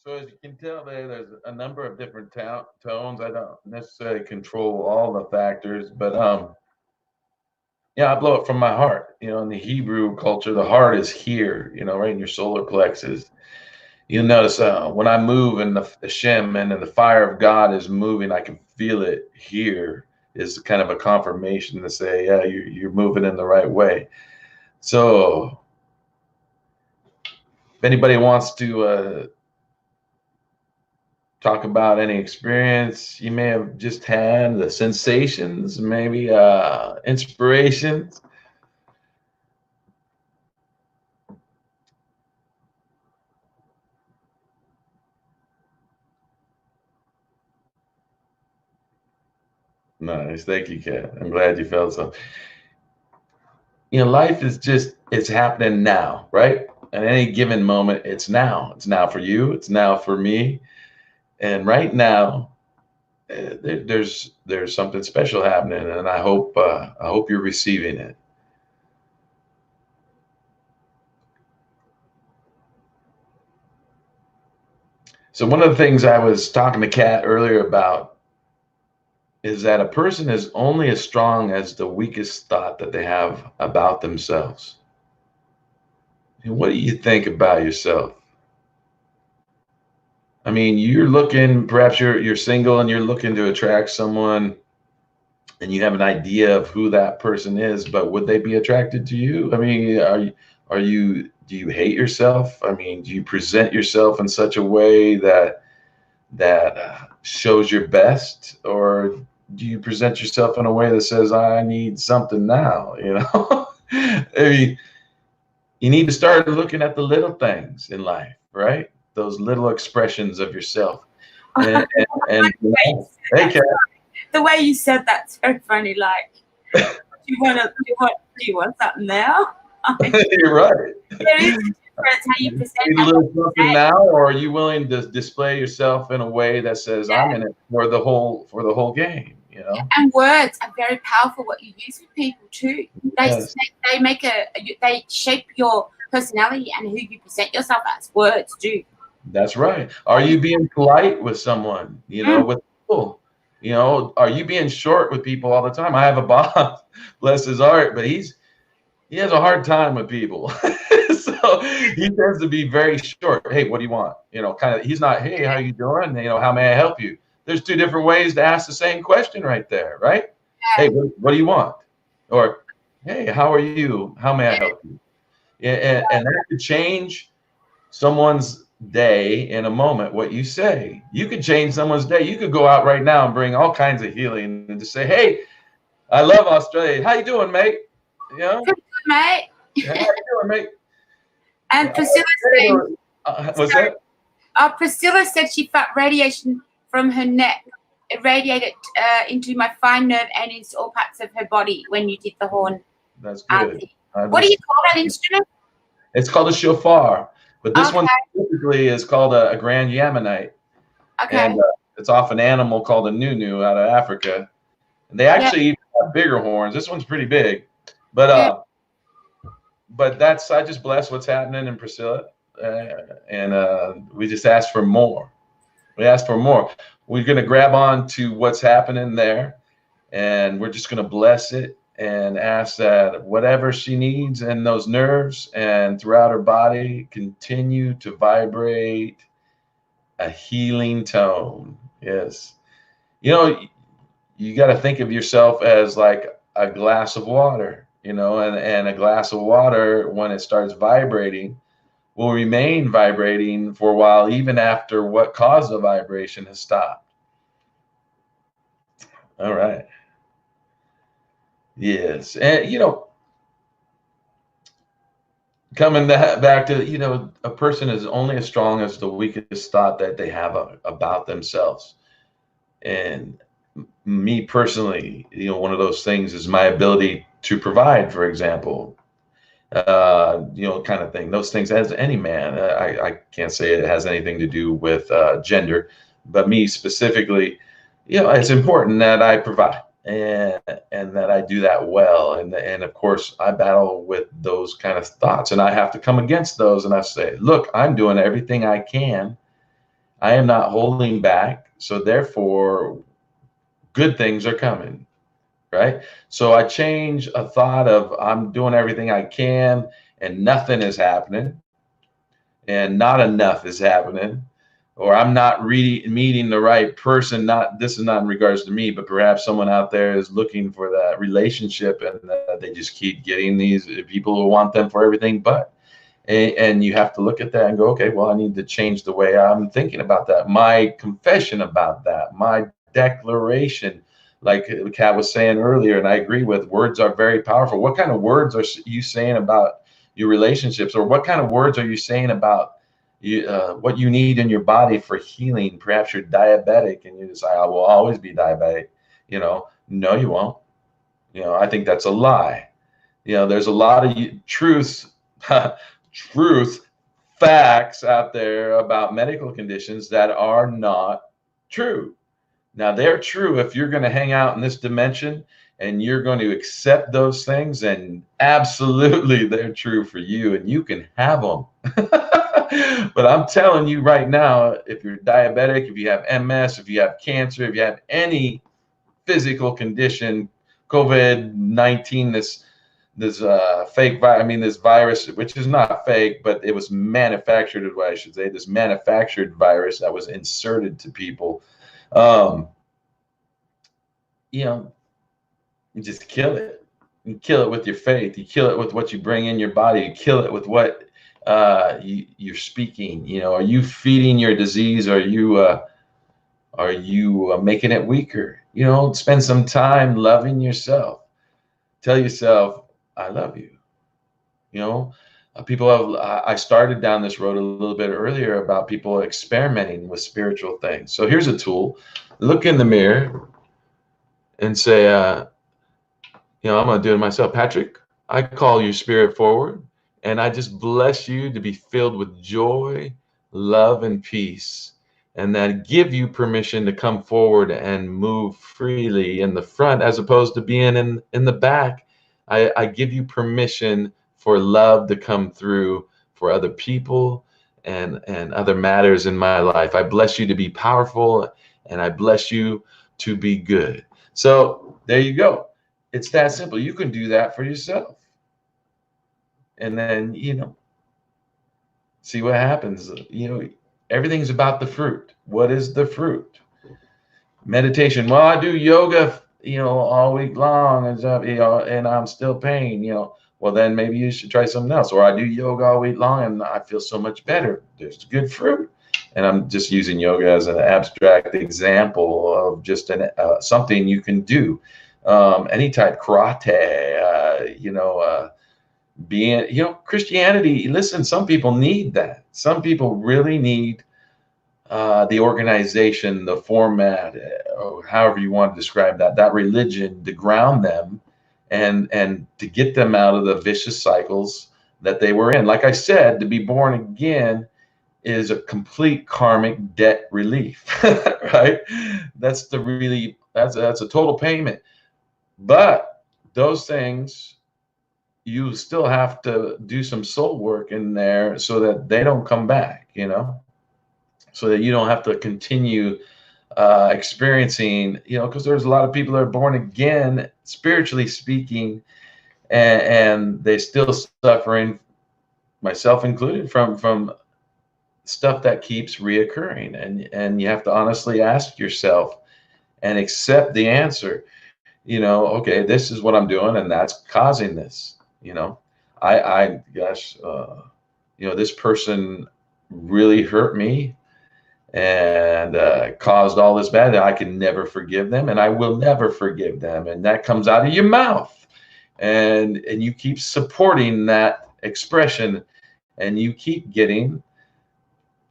So as you can tell there's a number of different tones. I don't necessarily control all the factors, but yeah, I blow it from my heart. In the Hebrew culture, the heart is here, right in your solar plexus. You'll notice when I move and the Shem and the fire of God is moving, I can feel it here. Is kind of a confirmation to say, yeah, you're moving in the right way. So if anybody wants to talk about any experience you may have just had, the sensations, maybe inspirations. Nice. Thank you, Kat. I'm glad you felt so. Life is just, it's happening now, right? At any given moment, it's now. It's now for you. It's now for me. And right now, there's something special happening, and I hope you're receiving it. So one of the things I was talking to Kat earlier about is that a person is only as strong as the weakest thought that they have about themselves. And what do you think about yourself? I mean, you're looking, perhaps you're single and you're looking to attract someone and you have an idea of who that person is, but would they be attracted to you? I mean, do you hate yourself? I mean, do you present yourself in such a way that shows your best, or do you present yourself in a way that says, I need something now, I mean, you need to start looking at the little things in life, right? Those little expressions of yourself. And hey, Kat. The way you said that's very funny. Like, do you want something now? You're right. There is a difference how you present. You need a little something now, or are you willing to display yourself in a way that says, I'm in it for the whole game? And words are very powerful. What you use with people too. They shape your personality and who you present yourself as. Words do. That's right. Are you being polite with someone? With people. Are you being short with people all the time? I have a boss, bless his heart, but he has a hard time with people. So he tends to be very short. Hey, what do you want? Kind of, he's not, hey, how you doing? How may I help you? There's two different ways to ask the same question right there, right? Yeah. Hey, what do you want? Or, hey, how are you? How may I help you? And that could change someone's day in a moment. What you say, you could change someone's day. You could go out right now and bring all kinds of healing and just say, hey, I love Australia. How you doing, mate? You know, Pretty good, mate. how you doing, mate? And Priscilla saying, what's that? Priscilla said she felt radiation from her neck. It radiated into my fine nerve and into all parts of her body when you did the horn. That's good. What do you call that instrument? It's called a shofar, but this Okay. one specifically is called a grand Yemenite. Okay. And it's off an animal called a nunu out of Africa. And they actually even have bigger horns. This one's pretty big, but that's, I just bless what's happening in Priscilla, and we just ask for more. We ask for more. We're going to grab on to what's happening there, and we're just going to bless it and ask that whatever she needs in those nerves and throughout her body continue to vibrate a healing tone. Yes. You know, you got to think of yourself as like a glass of water, you know, and a glass of water, when it starts vibrating, will remain vibrating for a while, even after what caused the vibration has stopped. All right. Yes. And, you know, coming back to, you know, a person is only as strong as the weakest thought that they have about themselves. And me personally, you know, one of those things is my ability to provide, for example, you know, kind of thing. Those things, as any man, I can't say it has anything to do with gender, but me specifically, you know, it's important that I provide and that I do that well. And of course, I battle with those kind of thoughts, and I have to come against those. And I say, look, I'm doing everything I can. I am not holding back. So therefore, good things are coming, right? So I change a thought of I'm doing everything I can and nothing is happening and not enough is happening, or I'm not meeting the right person. This is not in regards to me, but perhaps someone out there is looking for that relationship, and they just keep getting these people who want them for everything but. And you have to look at that and go, okay, well, I need to change the way I'm thinking about that. My confession about that, my declaration, like Kat was saying earlier, and I agree with, words are very powerful. What kind of words are you saying about your relationships, or what kind of words are you saying about what you need in your body for healing? Perhaps you're diabetic and you decide, I will always be diabetic. You know, no, you won't. You know, I think that's a lie. You know, there's a lot of truth facts out there about medical conditions that are not true. Now, they're true if you're going to hang out in this dimension and you're going to accept those things, and absolutely they're true for you and you can have them. But I'm telling you right now, if you're diabetic, if you have MS, if you have cancer, if you have any physical condition, COVID-19, this fake virus, I mean, this virus, which is not fake, but it was manufactured, is what I should say, this manufactured virus that was inserted to people. You know, you just kill it. You kill it with your faith. You kill it with what you bring in your body. You kill it with what you're speaking. You know, are you feeding your disease? Are you making it weaker? You know, spend some time loving yourself. Tell yourself, I love you. You know, I started down this road a little bit earlier about people experimenting with spiritual things. So here's a tool. Look in the mirror and say, you know, I'm going to do it myself. Patrick, I call your spirit forward, and I just bless you to be filled with joy, love, and peace, and that give you permission to come forward and move freely in the front as opposed to being in the back. I give you permission for love to come through for other people and other matters in my life. I bless you to be powerful, and I bless you to be good. So there you go. It's that simple. You can do that for yourself. And then, you know, see what happens. You know, everything's about the fruit. What is the fruit? Meditation. Well, I do yoga, you know, all week long, and you know, and I'm still pain. You know, Well, then maybe you should try something else. Or I do yoga all week long and I feel so much better. There's good fruit. And I'm just using yoga as an abstract example of just something you can do. Any type, karate, being, Christianity. Listen, some people need that. Some people really need the organization, the format, or however you want to describe that religion to ground them and to get them out of the vicious cycles that they were in. Like I said, to be born again is a complete karmic debt relief, right? That's a total payment. But those things, you still have to do some soul work in there so that they don't come back, so that you don't have to continue experiencing, because there's a lot of people that are born again, spiritually speaking, and they still suffering, myself included, from stuff that keeps reoccurring. And you have to honestly ask yourself and accept the answer, okay, this is what I'm doing and that's causing this. This person really hurt me and caused all this bad. I can never forgive them, and I will never forgive them. And that comes out of your mouth, and you keep supporting that expression, and you keep getting,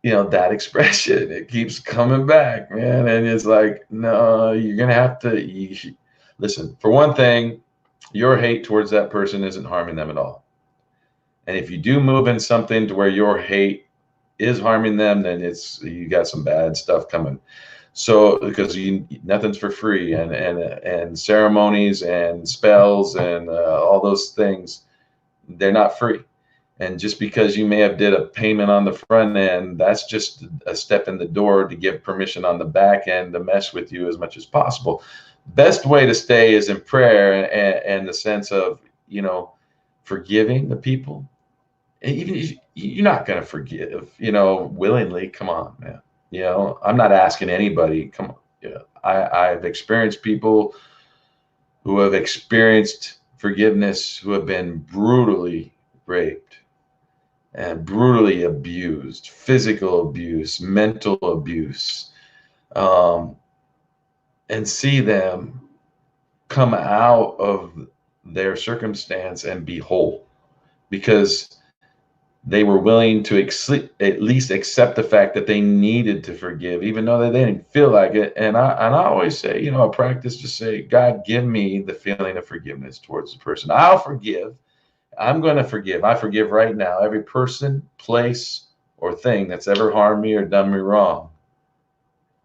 that expression. It keeps coming back, man. And it's like, no, you're gonna have to listen. For one thing, your hate towards that person isn't harming them at all. And if you do move in something to where your hate is harming them, then you got some bad stuff coming. So because nothing's for free, and ceremonies and spells and all those things, they're not free. And just because you may have did a payment on the front end, that's just a step in the door to give permission on the back end to mess with you as much as possible. Best way to stay is in prayer and the sense of, forgiving the people. Even you're not going to forgive, willingly. Come on, man. I'm not asking anybody. Come on. I've experienced people who have experienced forgiveness, who have been brutally raped and brutally abused, physical abuse, mental abuse, and see them come out of their circumstance and be whole, because they were willing to at least accept the fact that they needed to forgive, even though they didn't feel like it. And I always say, I practice to say, God, give me the feeling of forgiveness towards the person. I'll forgive. I'm going to forgive. I forgive right now every person, place, or thing that's ever harmed me or done me wrong.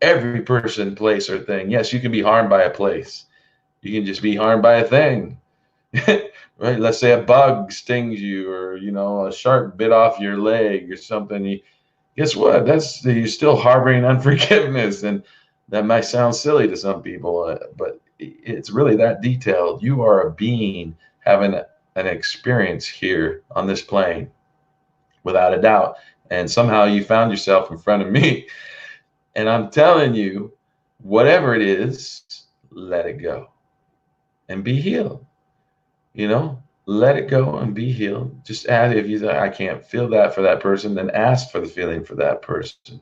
Every person, place, or thing. Yes, you can be harmed by a place. You can just be harmed by a thing. Right? Let's say a bug stings you, or a shark bit off your leg or something. Guess what? You're still harboring unforgiveness, and that might sound silly to some people, but it's really that detailed. You are a being having an experience here on this plane, without a doubt. And somehow you found yourself in front of me, and I'm telling you, whatever it is, let it go and be healed. Let it go and be healed. Just ask, if you say, I can't feel that for that person, then ask for the feeling for that person,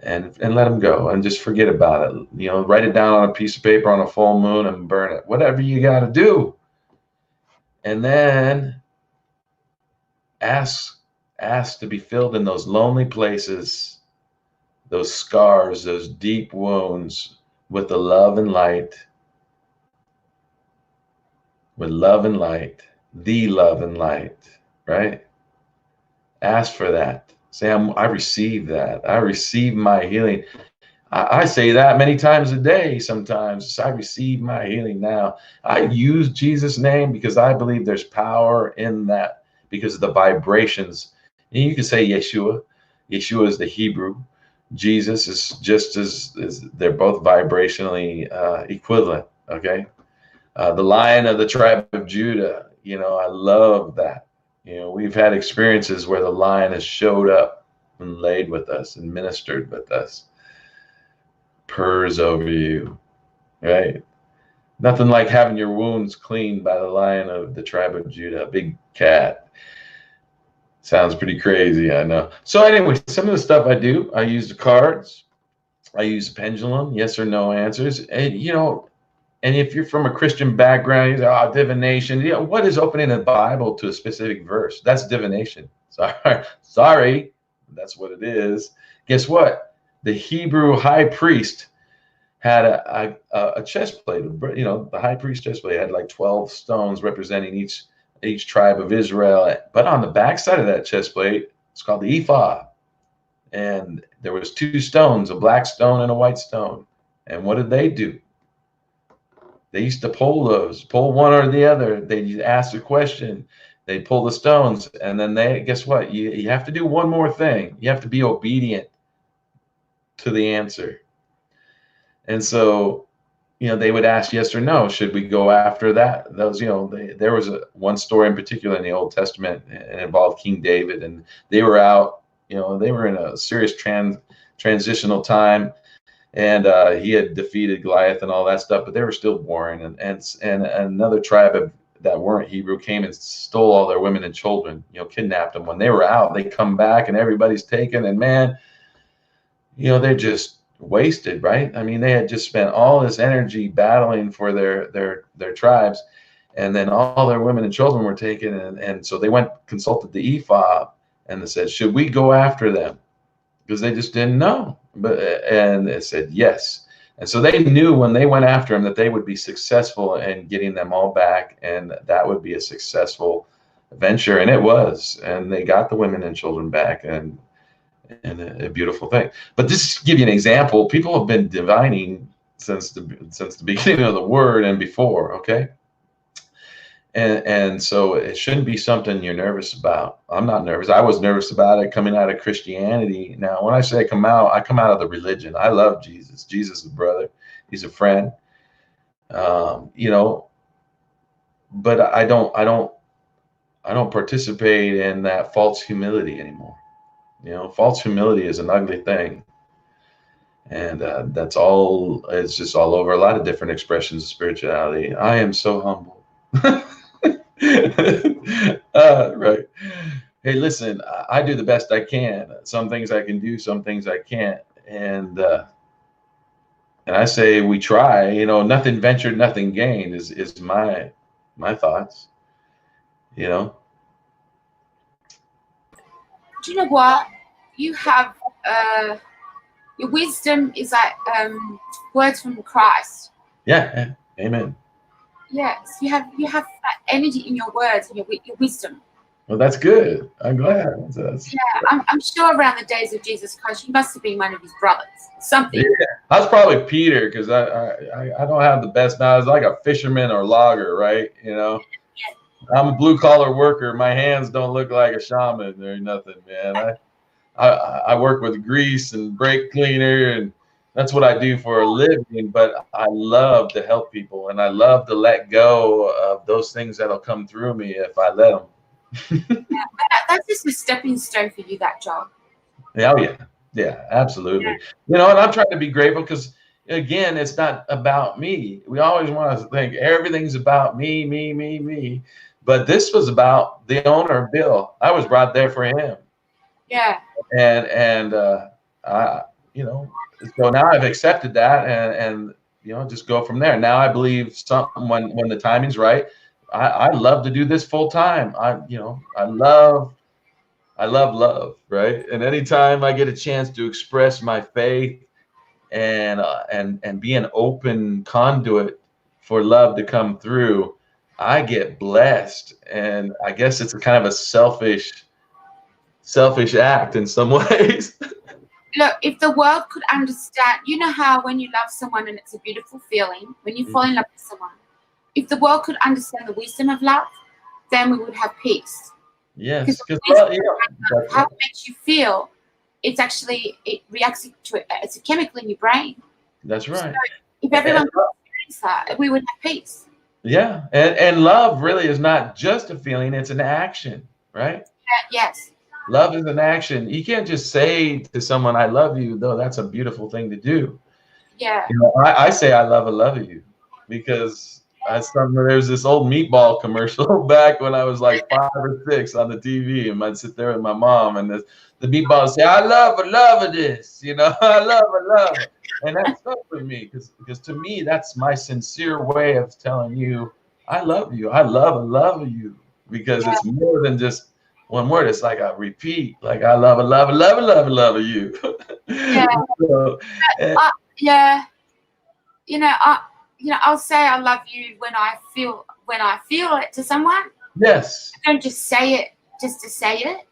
and let them go and just forget about it. Write it down on a piece of paper on a full moon and burn it, whatever you got to do. And then ask to be filled in those lonely places, those scars, those deep wounds, with the love and light. With love and light, the love and light, right? Ask for that. Say, I receive that. I receive my healing. I say that many times a day sometimes. I receive my healing now. I use Jesus' name because I believe there's power in that, because of the vibrations. And you can say Yeshua. Yeshua is the Hebrew. Jesus is just as they're both vibrationally equivalent, okay? The Lion of the tribe of Judah, I love that. We've had experiences where the Lion has showed up and laid with us and ministered with us, purrs over you, right? Nothing like having your wounds cleaned by the Lion of the tribe of Judah, a big cat. Sounds pretty crazy, I know. So anyway, some of the stuff I do, I use the cards, I use pendulum, yes or no answers, and and if you're from a Christian background, you say, "Oh, divination." What is opening the Bible to a specific verse? That's divination. Sorry, that's what it is. Guess what? The Hebrew high priest had a chest plate. The high priest chest plate had like 12 stones representing each tribe of Israel. But on the back side of that chest plate, it's called the ephod. And there was 2 stones, a black stone and a white stone. And what did they do? They used to pull one or the other. They ask a question, they pull the stones, and then guess what? You have to do one more thing. You have to be obedient to the answer. And so, they would ask yes or no. Should we go after that? Those, there was one story in particular in the Old Testament, and it involved King David, and they were out. They were in a serious transitional time. And he had defeated Goliath and all that stuff, but they were still warring. And another tribe that weren't Hebrew came and stole all their women and children, kidnapped them. When they were out, they come back and everybody's taken. And man, they're just wasted, right? I mean, they had just spent all this energy battling for their tribes, and then all their women and children were taken. And so they consulted the ephod, and they said, should we go after them? Because they just didn't know. And they said yes. And so they knew when they went after them that they would be successful in getting them all back, and that would be a successful venture. And it was. And they got the women and children back, and a beautiful thing. But just to give you an example, people have been divining since the beginning of the word and before, okay? And so it shouldn't be something you're nervous about. I'm not nervous. I was nervous about it coming out of Christianity. Now, when I say I come out of the religion. I love Jesus. Jesus is a brother. He's a friend. But I don't participate in that false humility anymore. False humility is an ugly thing. And that's all. It's just all over a lot of different expressions of spirituality. I am so humble. Right. Hey, listen, I do the best I can. Some things I can do, some things I can't. And I say we try. Nothing ventured, nothing gained is my thoughts. Do you know what? You have your wisdom is like words from Christ. Yeah. Amen. Yes, you have that energy in your words and your wisdom. Well, that's good. I'm glad. Yeah, I'm sure around the days of Jesus Christ, you must have been one of his brothers. Something. Yeah, I was probably Peter, because I don't have the best knowledge, like a fisherman or logger, right? Yeah. I'm a blue collar worker. My hands don't look like a shaman or nothing, man. I work with grease and brake cleaner, and that's what I do for a living. But I love to help people, and I love to let go of those things that'll come through me if I let them. That's just a stepping stone for you, that job. Yeah, absolutely. And I'm trying to be grateful, because again, it's not about me. We always want to think everything's about me. But this was about the owner, Bill. I was brought there for him. Yeah. And so now I've accepted that, and just go from there. Now I believe when the timing's right. I love to do this full time. I love love, right? And anytime I get a chance to express my faith and be an open conduit for love to come through, I get blessed. And I guess it's a kind of a selfish act in some ways. Look, if the world could understand, how when you love someone and it's a beautiful feeling, when you fall in love with someone, if the world could understand the wisdom of love, then we would have peace. Yes, because how it makes you feel, it reacts to it. It's a chemical in your brain. That's right. So if everyone could experience that, we would have peace. Yeah, and love really is not just a feeling; it's an action, right? Yes. Love is an action. You can't just say to someone, "I love you," though that's a beautiful thing to do. Yeah. I say, "I love you." because there's this old meatball commercial back when I was like 5 or 6 on the TV, and I'd sit there with my mom, and the meatball say, I love this, you know, I love it. And that stuck with me because to me, that's my sincere way of telling you, I love you. I love you, because it's more than just one word. It's like a repeat, like I love you. Yeah. So, yeah. I'll say I love you when I feel it to someone. Yes. I don't just say it just to say it.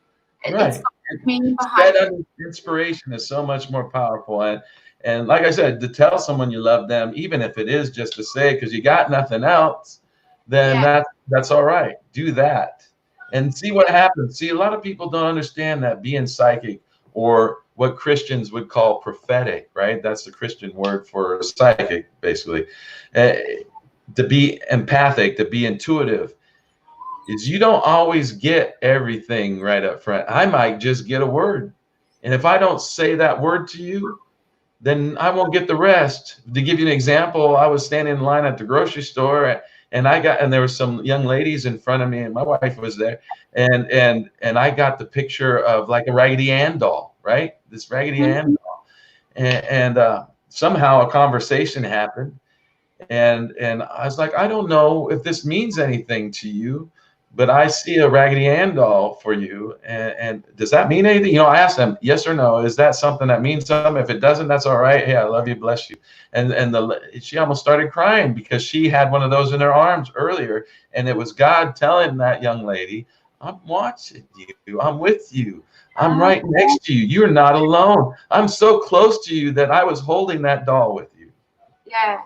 Right. It's got meaning behind it. Inspiration is so much more powerful. And like I said, to tell someone you love them, even if it is just to say it because you got nothing else, then that's all right. Do that and see what happens. See, a lot of people don't understand that being psychic, or what Christians would call prophetic, right? That's the Christian word for psychic, basically. To be empathic, to be intuitive, is you don't always get everything right up front. I might just get a word. And if I don't say that word to you, then I won't get the rest. To give you an example, I was standing in line at the grocery store, and there were some young ladies in front of me, and my wife was there, and I got the picture of like a Raggedy Ann doll, right? This Raggedy Ann doll, and somehow a conversation happened, and I was like, I don't know if this means anything to you, but I see a Raggedy Ann doll for you, and does that mean anything? You know, I asked them, yes or no. Is that something that means something? If it doesn't, that's all right. Hey, I love you, bless you. And she almost started crying because she had one of those in her arms earlier, and it was God telling that young lady, I'm watching you. I'm with you. I'm right next to you. You're not alone. I'm so close to you that I was holding that doll with you. Yeah.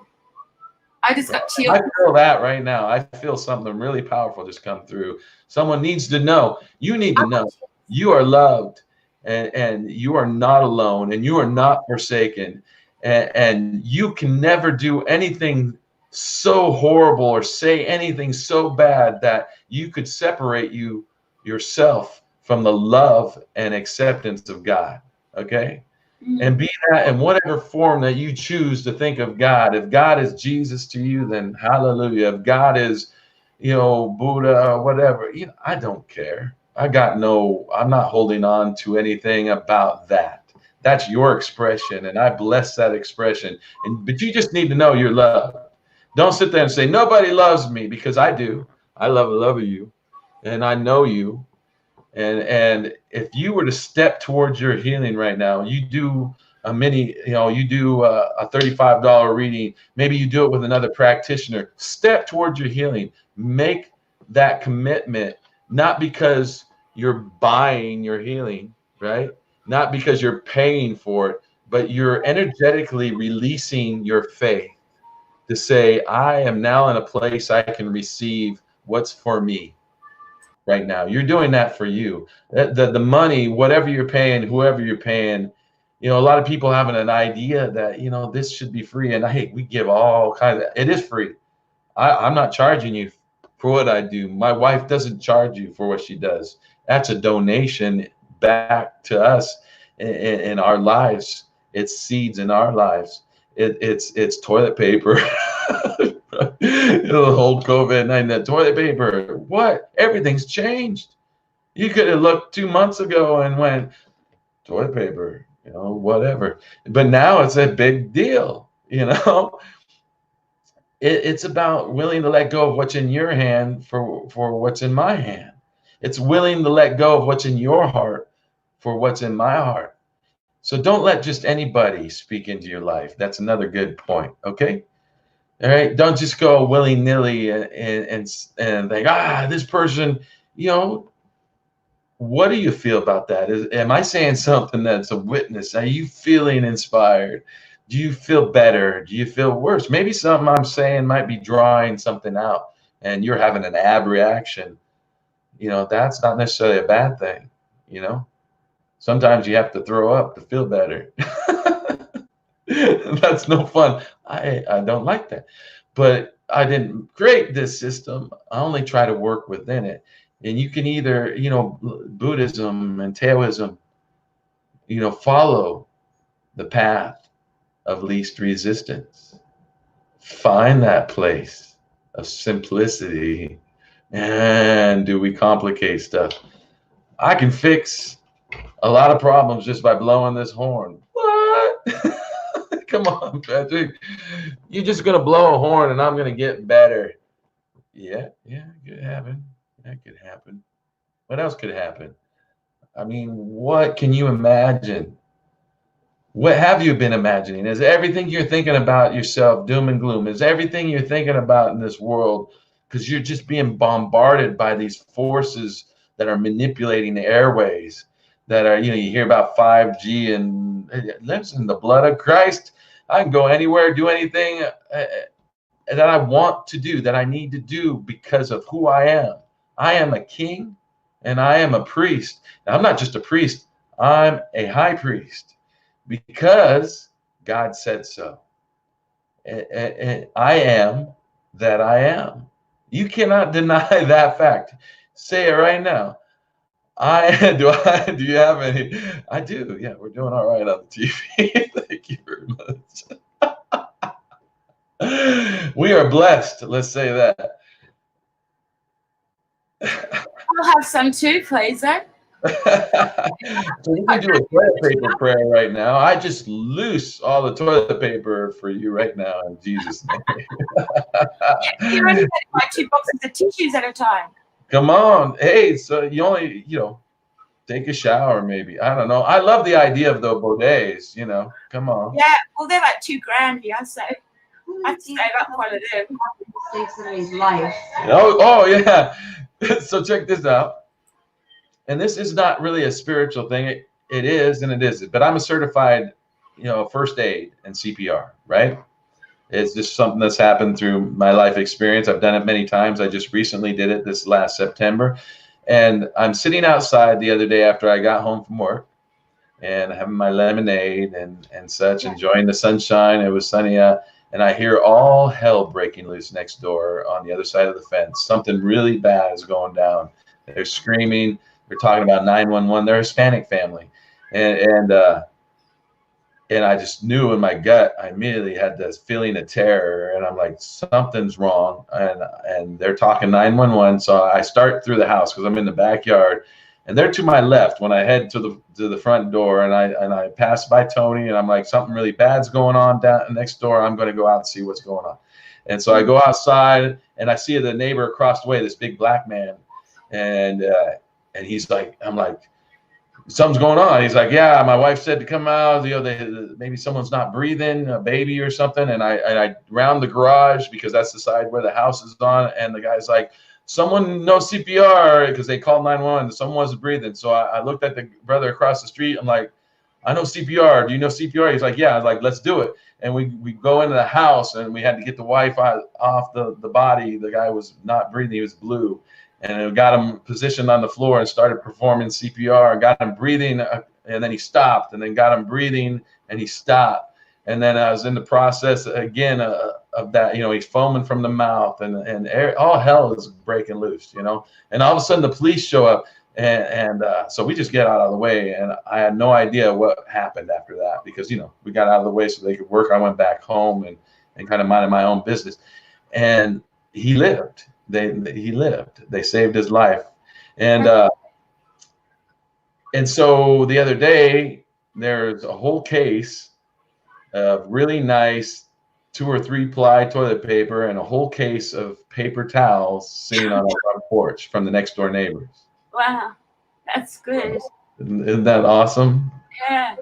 I just got chills. I feel that right now. I feel something really powerful just come through. Someone needs to know. You need to know you are loved, and you are not alone, and you are not forsaken, and you can never do anything so horrible or say anything so bad that you could separate yourself from the love and acceptance of God. Okay? And be that in whatever form that you choose to think of God. If God is Jesus to you, then hallelujah. If God is, Buddha or whatever, I don't care. I'm not holding on to anything about that. That's your expression, and I bless that expression. But you just need to know you're loved. Don't sit there and say, nobody loves me, because I do. I love you, and I know you. And if you were to step towards your healing right now, you do a $35 reading, maybe you do it with another practitioner, step towards your healing, make that commitment, not because you're buying your healing, right? Not because you're paying for it, but you're energetically releasing your faith to say, I am now in a place I can receive what's for me. Right now, you're doing that for you. The money, whatever you're paying, whoever you're paying, a lot of people having an idea that this should be free, and we give all kinds of. It is free. I'm not charging you for what I do. My wife doesn't charge you for what she does. That's a donation back to us in our lives. It's seeds in our lives. It's toilet paper. The whole COVID-19, that toilet paper, what? Everything's changed. You could have looked 2 months ago and went, toilet paper, whatever. But now it's a big deal, It's about willing to let go of what's in your hand for what's in my hand. It's willing to let go of what's in your heart for what's in my heart. So don't let just anybody speak into your life. That's another good point, okay? All right, don't just go willy-nilly and think, this person, what do you feel about that? Am I saying something that's a witness? Are you feeling inspired? Do you feel better? Do you feel worse? Maybe something I'm saying might be drawing something out, and you're having an ab reaction. That's not necessarily a bad thing, Sometimes you have to throw up to feel better. That's no fun. I don't like that. But I didn't create this system. I only try to work within it. And you can either, Buddhism and Taoism, follow the path of least resistance. find that place of simplicity. And do we complicate stuff? I can fix a lot of problems just by blowing this horn. What? Come on, Patrick. You're just gonna blow a horn and I'm gonna get better. Yeah, it could happen. That could happen. What else could happen? I mean, what can you imagine? What have you been imagining? Is everything you're thinking about yourself doom and gloom? Is everything you're thinking about in this world because you're just being bombarded by these forces that are manipulating the airways, that are, you hear about 5G and it lives in the blood of Christ. I can go anywhere, do anything that I want to do, that I need to do because of who I am. I am a king and I am a priest. Now, I'm not just a priest, I'm a high priest. Because God said so. I am that I am. You cannot deny that fact. Say it right now. Do you have any? I do. Yeah, we're doing all right on the TV. Thank you very much. We are blessed. Let's say that. I'll have some too, please, eh? So we can do a toilet paper prayer right now. I just loose all the toilet paper for you right now in Jesus' name. You only get like 2 boxes of tissues at a time. Come on. Hey, so you only, take a shower maybe. I don't know. I love the idea of the bidets, Come on. Yeah, well, they're like $2,000 here, so I have to save up one of them. Mistakes in his life. Oh, yeah. So check this out. And this is not really a spiritual thing. It is and it isn't. But I'm a certified, first aid and CPR, right? It's just something that's happened through my life experience. I've done it many times. I just recently did it this last September. And I'm sitting outside the other day after I got home from work and having my lemonade and such, enjoying the sunshine. It was sunny out. And I hear all hell breaking loose next door on the other side of the fence. Something really bad is going down. They're screaming. They're talking about 911. They're a Hispanic family. And I just knew in my gut, I immediately had this feeling of terror. And I'm like, something's wrong. And they're talking 911. So I start through the house because I'm in the backyard. And they're to my left when I head to the front door. And I pass by Tony. And I'm like, something really bad's going on down next door. I'm going to go out and see what's going on. And so I go outside. And I see the neighbor across the way, this big black man. And he's like, I'm like, something's going on. He's like, yeah, my wife said to come out. Maybe someone's not breathing, a baby or something. And I round the garage because that's the side where the house is on. And the guy's like, someone no CPR because they called 911. Someone wasn't breathing. So I looked at the brother across the street. I'm like, I know CPR. Do you know CPR? He's like, yeah. I was like, let's do it. And we go into the house and we had to get the wife off the body. The guy was not breathing. He was blue. And it got him positioned on the floor and started performing CPR, got him breathing, and then he stopped, and then got him breathing, and he stopped. And then I was in the process again of that, he's foaming from the mouth, and all hell is breaking loose, And all of a sudden the police show up, and so we just get out of the way, and I had no idea what happened after that because, we got out of the way so they could work. I went back home and kind of minded my own business, and he lived. He lived. They saved his life, and so the other day there's a whole case of really nice 2 or 3 ply toilet paper and a whole case of paper towels sitting on our front porch from the next door neighbors. Wow, that's good. Isn't that awesome? Yeah.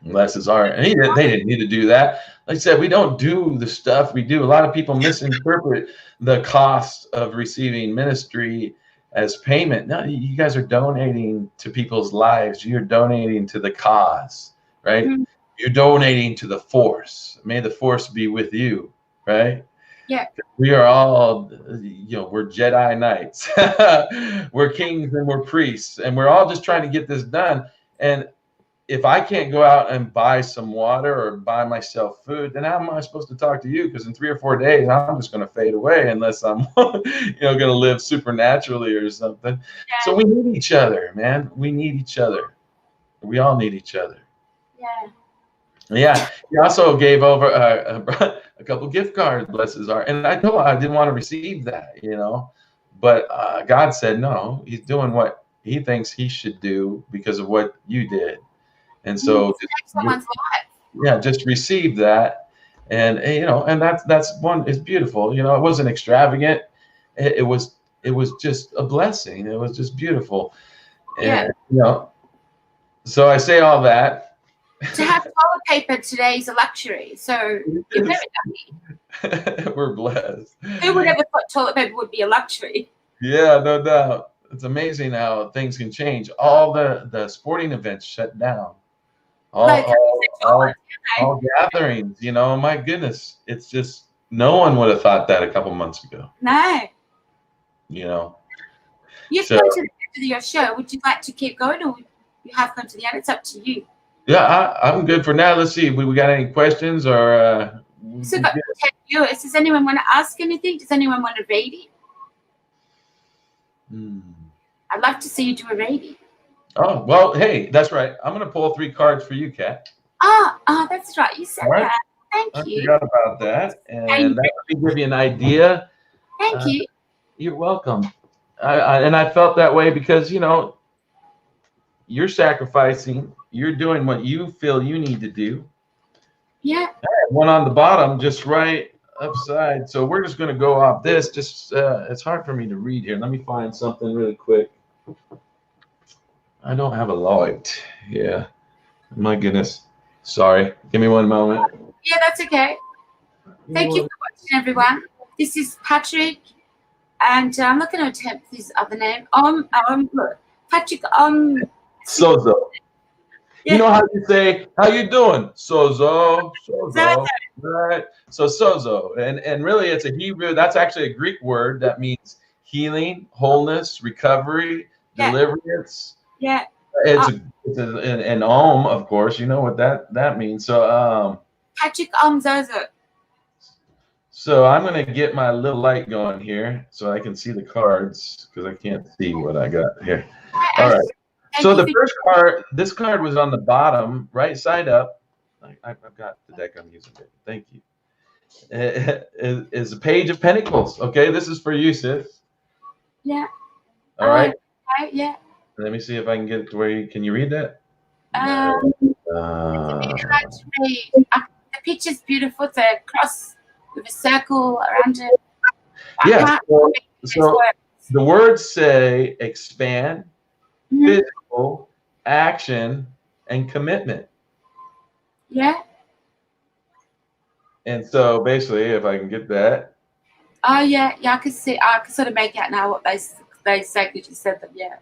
Bless his heart. And they didn't need to do that. Like I said, we don't do the stuff we do. A lot of people misinterpret the cost of receiving ministry as payment. No, you guys are donating to people's lives. You're donating to the cause, right? Mm-hmm. You're donating to the force. May the force be with you, right? Yeah. We are all, we're Jedi Knights. We're kings and we're priests. And we're all just trying to get this done. And if I can't go out and buy some water or buy myself food, then how am I supposed to talk to you? Because in 3 or 4 days, I'm just going to fade away unless I'm, going to live supernaturally or something. Yeah. So we need each other, man. We need each other. We all need each other. Yeah. Yeah, he also gave over a couple gift cards, bless his heart. And I told him I didn't want to receive that, you know, but God said no. He's doing what he thinks he should do because of what you did, and so Someone's life. yeah, just receive that, and you know, and that's one. It's beautiful, you know. It wasn't extravagant. It was just a blessing. It was just beautiful, Yeah. and you know. So I say all that. To have toilet paper today is a luxury. So you're very lucky. We're blessed. Who would ever thought toilet paper would be a luxury? Yeah, no doubt. It's amazing how things can change. All the sporting events shut down. All, Like, all gatherings, you know, my goodness. It's just no one would have thought that a couple months ago, No. you know. You've So- gone to the end of your show. Would you like to keep going, or you have gone to the end? It's up to you. Yeah, I'm good for now. Let's see. We got any questions or So we've got 10 viewers. Does anyone want to ask anything? Does anyone want a reading? I'd love to see you do a reading. Oh, well, hey, that's right. I'm going to pull 3 cards for you, Kat. Oh, that's right. You said All right. that. I Thank you. forgot about that. And Thank that will give you an idea. Thank you. You're welcome. And I felt that way because, you know, you're sacrificing. You're doing what you feel you need to do. Yeah. One on the bottom, just right upside. So we're just going to go off this. Just it's hard for me to read here. Let me find something really quick. I don't have a light. Yeah. My goodness. Sorry. Give me one moment. Yeah, that's okay. Thank you for watching, everyone. This is Patrick, and I'm not going to attempt his other name. Look, Patrick. Sozo. Yeah. You know how you say, how you doing? Sozo. Sozo. Right. So Sozo. And really it's a Hebrew, that's actually a Greek word that means healing, wholeness, recovery, Yeah. deliverance. Yeah. It's an Om, of course. You know what that means. So Patrick Zozo. so I'm gonna get my little light going here so I can see the cards because I can't see what I got here. All right. So the first card, this card was on the bottom, right side up. I've got the deck I'm using. Thank you. Is a Page of Pentacles. Okay, this is for you, sis. Yeah. All right. Yeah. Let me see if I can get it to where you can you read that? It's a bit hard to read. The picture's beautiful. It's a cross with a circle around it. Yeah. So the words say expand, physical, action, and commitment. Yeah. And so basically, if I can get that. Oh yeah, I can see. I can sort of make out now what they say because you said them. Yeah.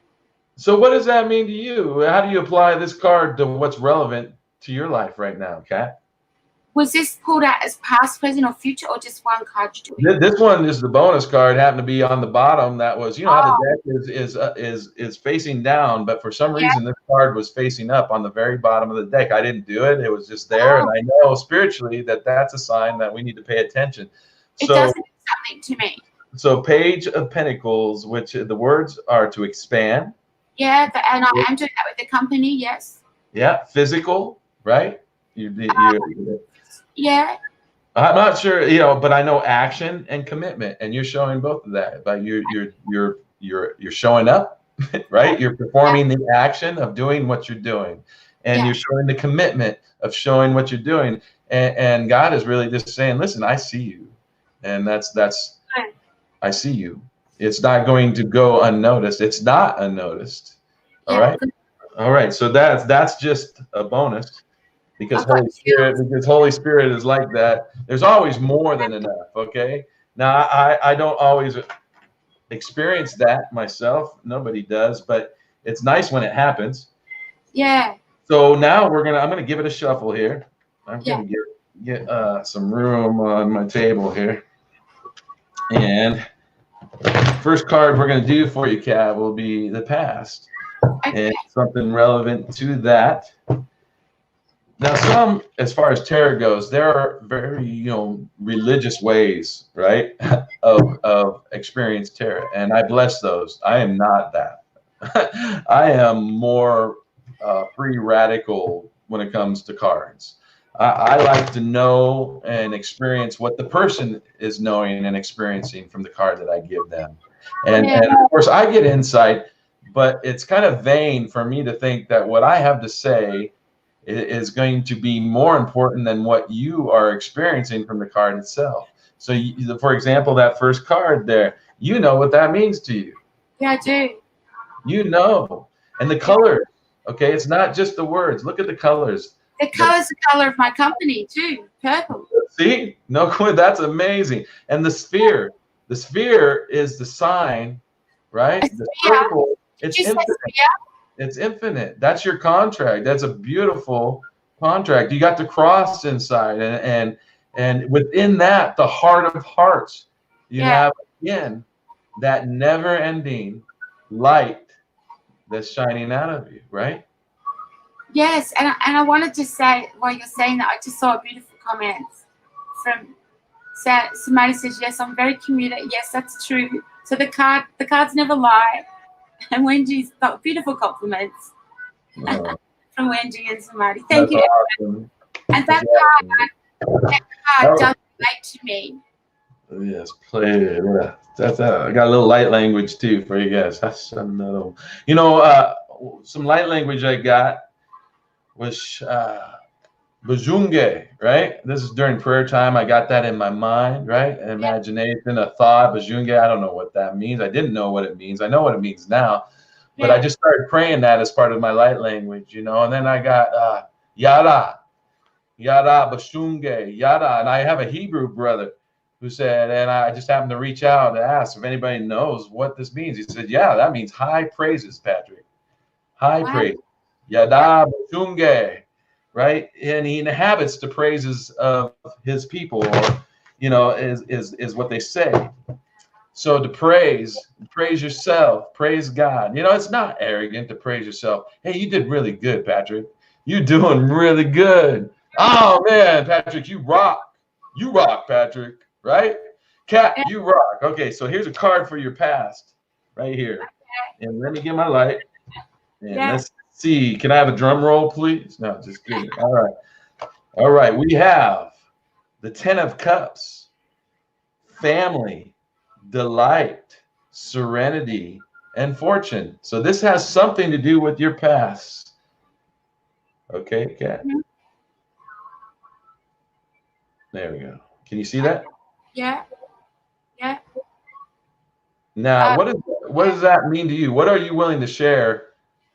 So what does that mean to you? How do you apply this card to what's relevant to your life right now, Kat? Was this pulled out as past, present, or future, or just one card you're doing? This one is the bonus card. Happened to be on the bottom. That was, you know, how the deck is facing down, but for some reason this card was facing up on the very bottom of the deck. I didn't do it; it was just there, and I know spiritually that's a sign that we need to pay attention. It doesn't mean something to me. So, Page of Pentacles, which the words are to expand. Yeah, and I am doing that with the company. Yes. Yeah, physical, right? Yeah. I'm not sure, you know, but I know action and commitment, and you're showing both of that. But you're showing up, right? You're performing the action of doing what you're doing, and you're showing the commitment of showing what you're doing. And God is really just saying, "Listen, I see you," and that's I see you. It's not going to go unnoticed. It's not unnoticed. All right. All right. So that's just a bonus. Because Holy Spirit is like that. There's always more than enough. Okay. Now I don't always experience that myself. Nobody does, but it's nice when it happens. Yeah. So now I'm gonna give it a shuffle here. I'm gonna get some room on my table here. And first card we're gonna do for you, Kat, will be the past. Okay. And something relevant to that. Now, as far as tarot goes, there are very, religious ways, right, of experience tarot, and I bless those. I am not that. I am more free radical when it comes to cards. I like to know and experience what the person is knowing and experiencing from the card that I give them. And of course, I get insight, but it's kind of vain for me to think that what I have to say is going to be more important than what you are experiencing from the card itself. So, for example, that first card there, you know what that means to you. Yeah, I do. You know. And the color, okay, it's not just the words. Look at the colors. The color's the color of my company too, purple. See, no, that's amazing. And the sphere is the sign, right? The circle, it's infinite. It's infinite. That's your contract. That's a beautiful contract. You got the cross inside, and within that, the heart of hearts. You have again that never-ending light that's shining out of you, right? Yes, and I wanted to say, while you're saying that, I just saw a beautiful comment from somebody says, yes, I'm very committed. Yes, that's true. So the cards never lie. And Wendy's got beautiful compliments from Wendy and somebody. Thank you. Awesome. And that card does relate to me. Yes, play. That's I got a little light language too for you guys. That's another. You know, some light language I got was Bajunge, right? This is during prayer time. I got that in my mind, right? Imagination, a thought, Bajunge. I don't know what that means. I didn't know what it means. I know what it means now, but I just started praying that as part of my light language, you know. And then I got Yada, Bajunge, Yada. And I have a Hebrew brother who said, and I just happened to reach out and ask if anybody knows what this means. He said, yeah, that means high praises, Patrick. High praise. Yada Bajunge. Right, and he inhabits the praises of his people, or you know, is what they say. So to praise yourself, praise God. You know, it's not arrogant to praise yourself. Hey, you did really good, Patrick. You're doing really good. Oh man, Patrick, you rock. You rock, Patrick. Right, Kat, you rock. Okay, so here's a card for your past, right here. And let me get my light. And let's see, can I have a drum roll, please? No, just kidding. All right. We have the 10 of Cups, family, delight, serenity, and fortune. So this has something to do with your past. Okay, Kat. There we go. Can you see that? Yeah. Now, what does that mean to you? What are you willing to share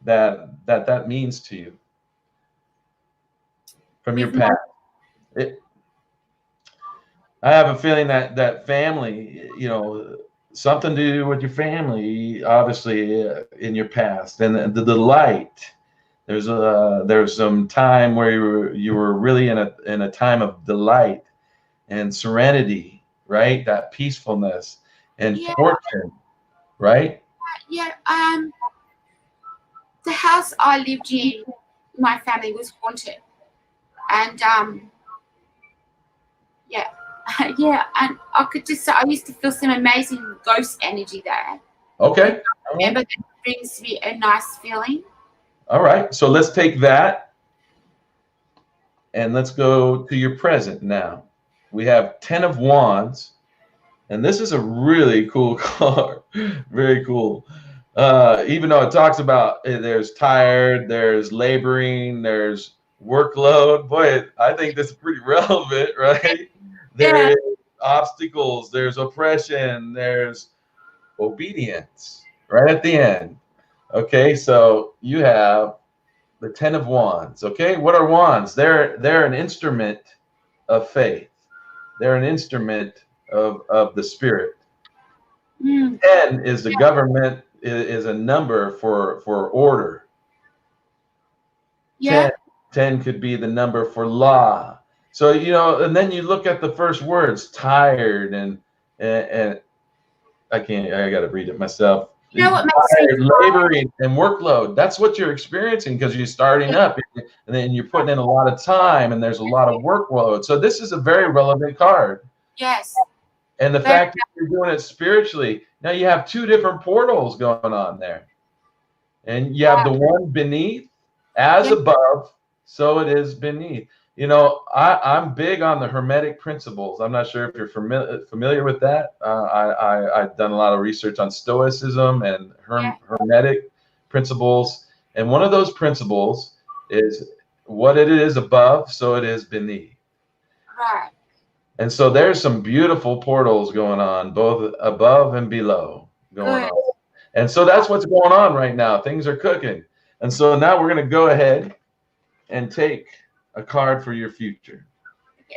that means to you from your past? I have a feeling that family, you know, something to do with your family, obviously, in your past, and the delight. There's some time where you were really in a time of delight and serenity, right? That peacefulness and fortune, right? Yeah. The house I lived in, my family was haunted, and and I could just say I used to feel some amazing ghost energy there. Okay. I remember that brings me a nice feeling. All right, so let's take that and let's go to your present now. We have 10 of Wands, and this is a really cool card. Very cool. Even though it talks about there's tired, there's laboring, there's workload. Boy, I think this is pretty relevant, right? There's obstacles, there's oppression, there's obedience right at the end. Okay, so you have the 10 of Wands. Okay, what are wands? They're an instrument of faith. They're an instrument of the spirit. 10 is the government, is a number for order. 10 could be the number for law. So, you know, and then you look at the first words, tired, and I got to read it myself. You know what makes me laboring and workload. That's what you're experiencing because you're starting up, and then you're putting in a lot of time, and there's a lot of workload. So this is a very relevant card. Yes. And the fact that you're doing it spiritually, now you have two different portals going on there, and you have the one beneath, as above, so it is beneath. You know, I'm big on the Hermetic principles. I'm not sure if you're familiar with that. I've done a lot of research on Stoicism and Hermetic principles. And one of those principles is what it is above, so it is beneath. Right. And so there's some beautiful portals going on, both above and below going Good. on. And so that's what's going on right now. Things are cooking. And so now we're going to go ahead and take a card for your future.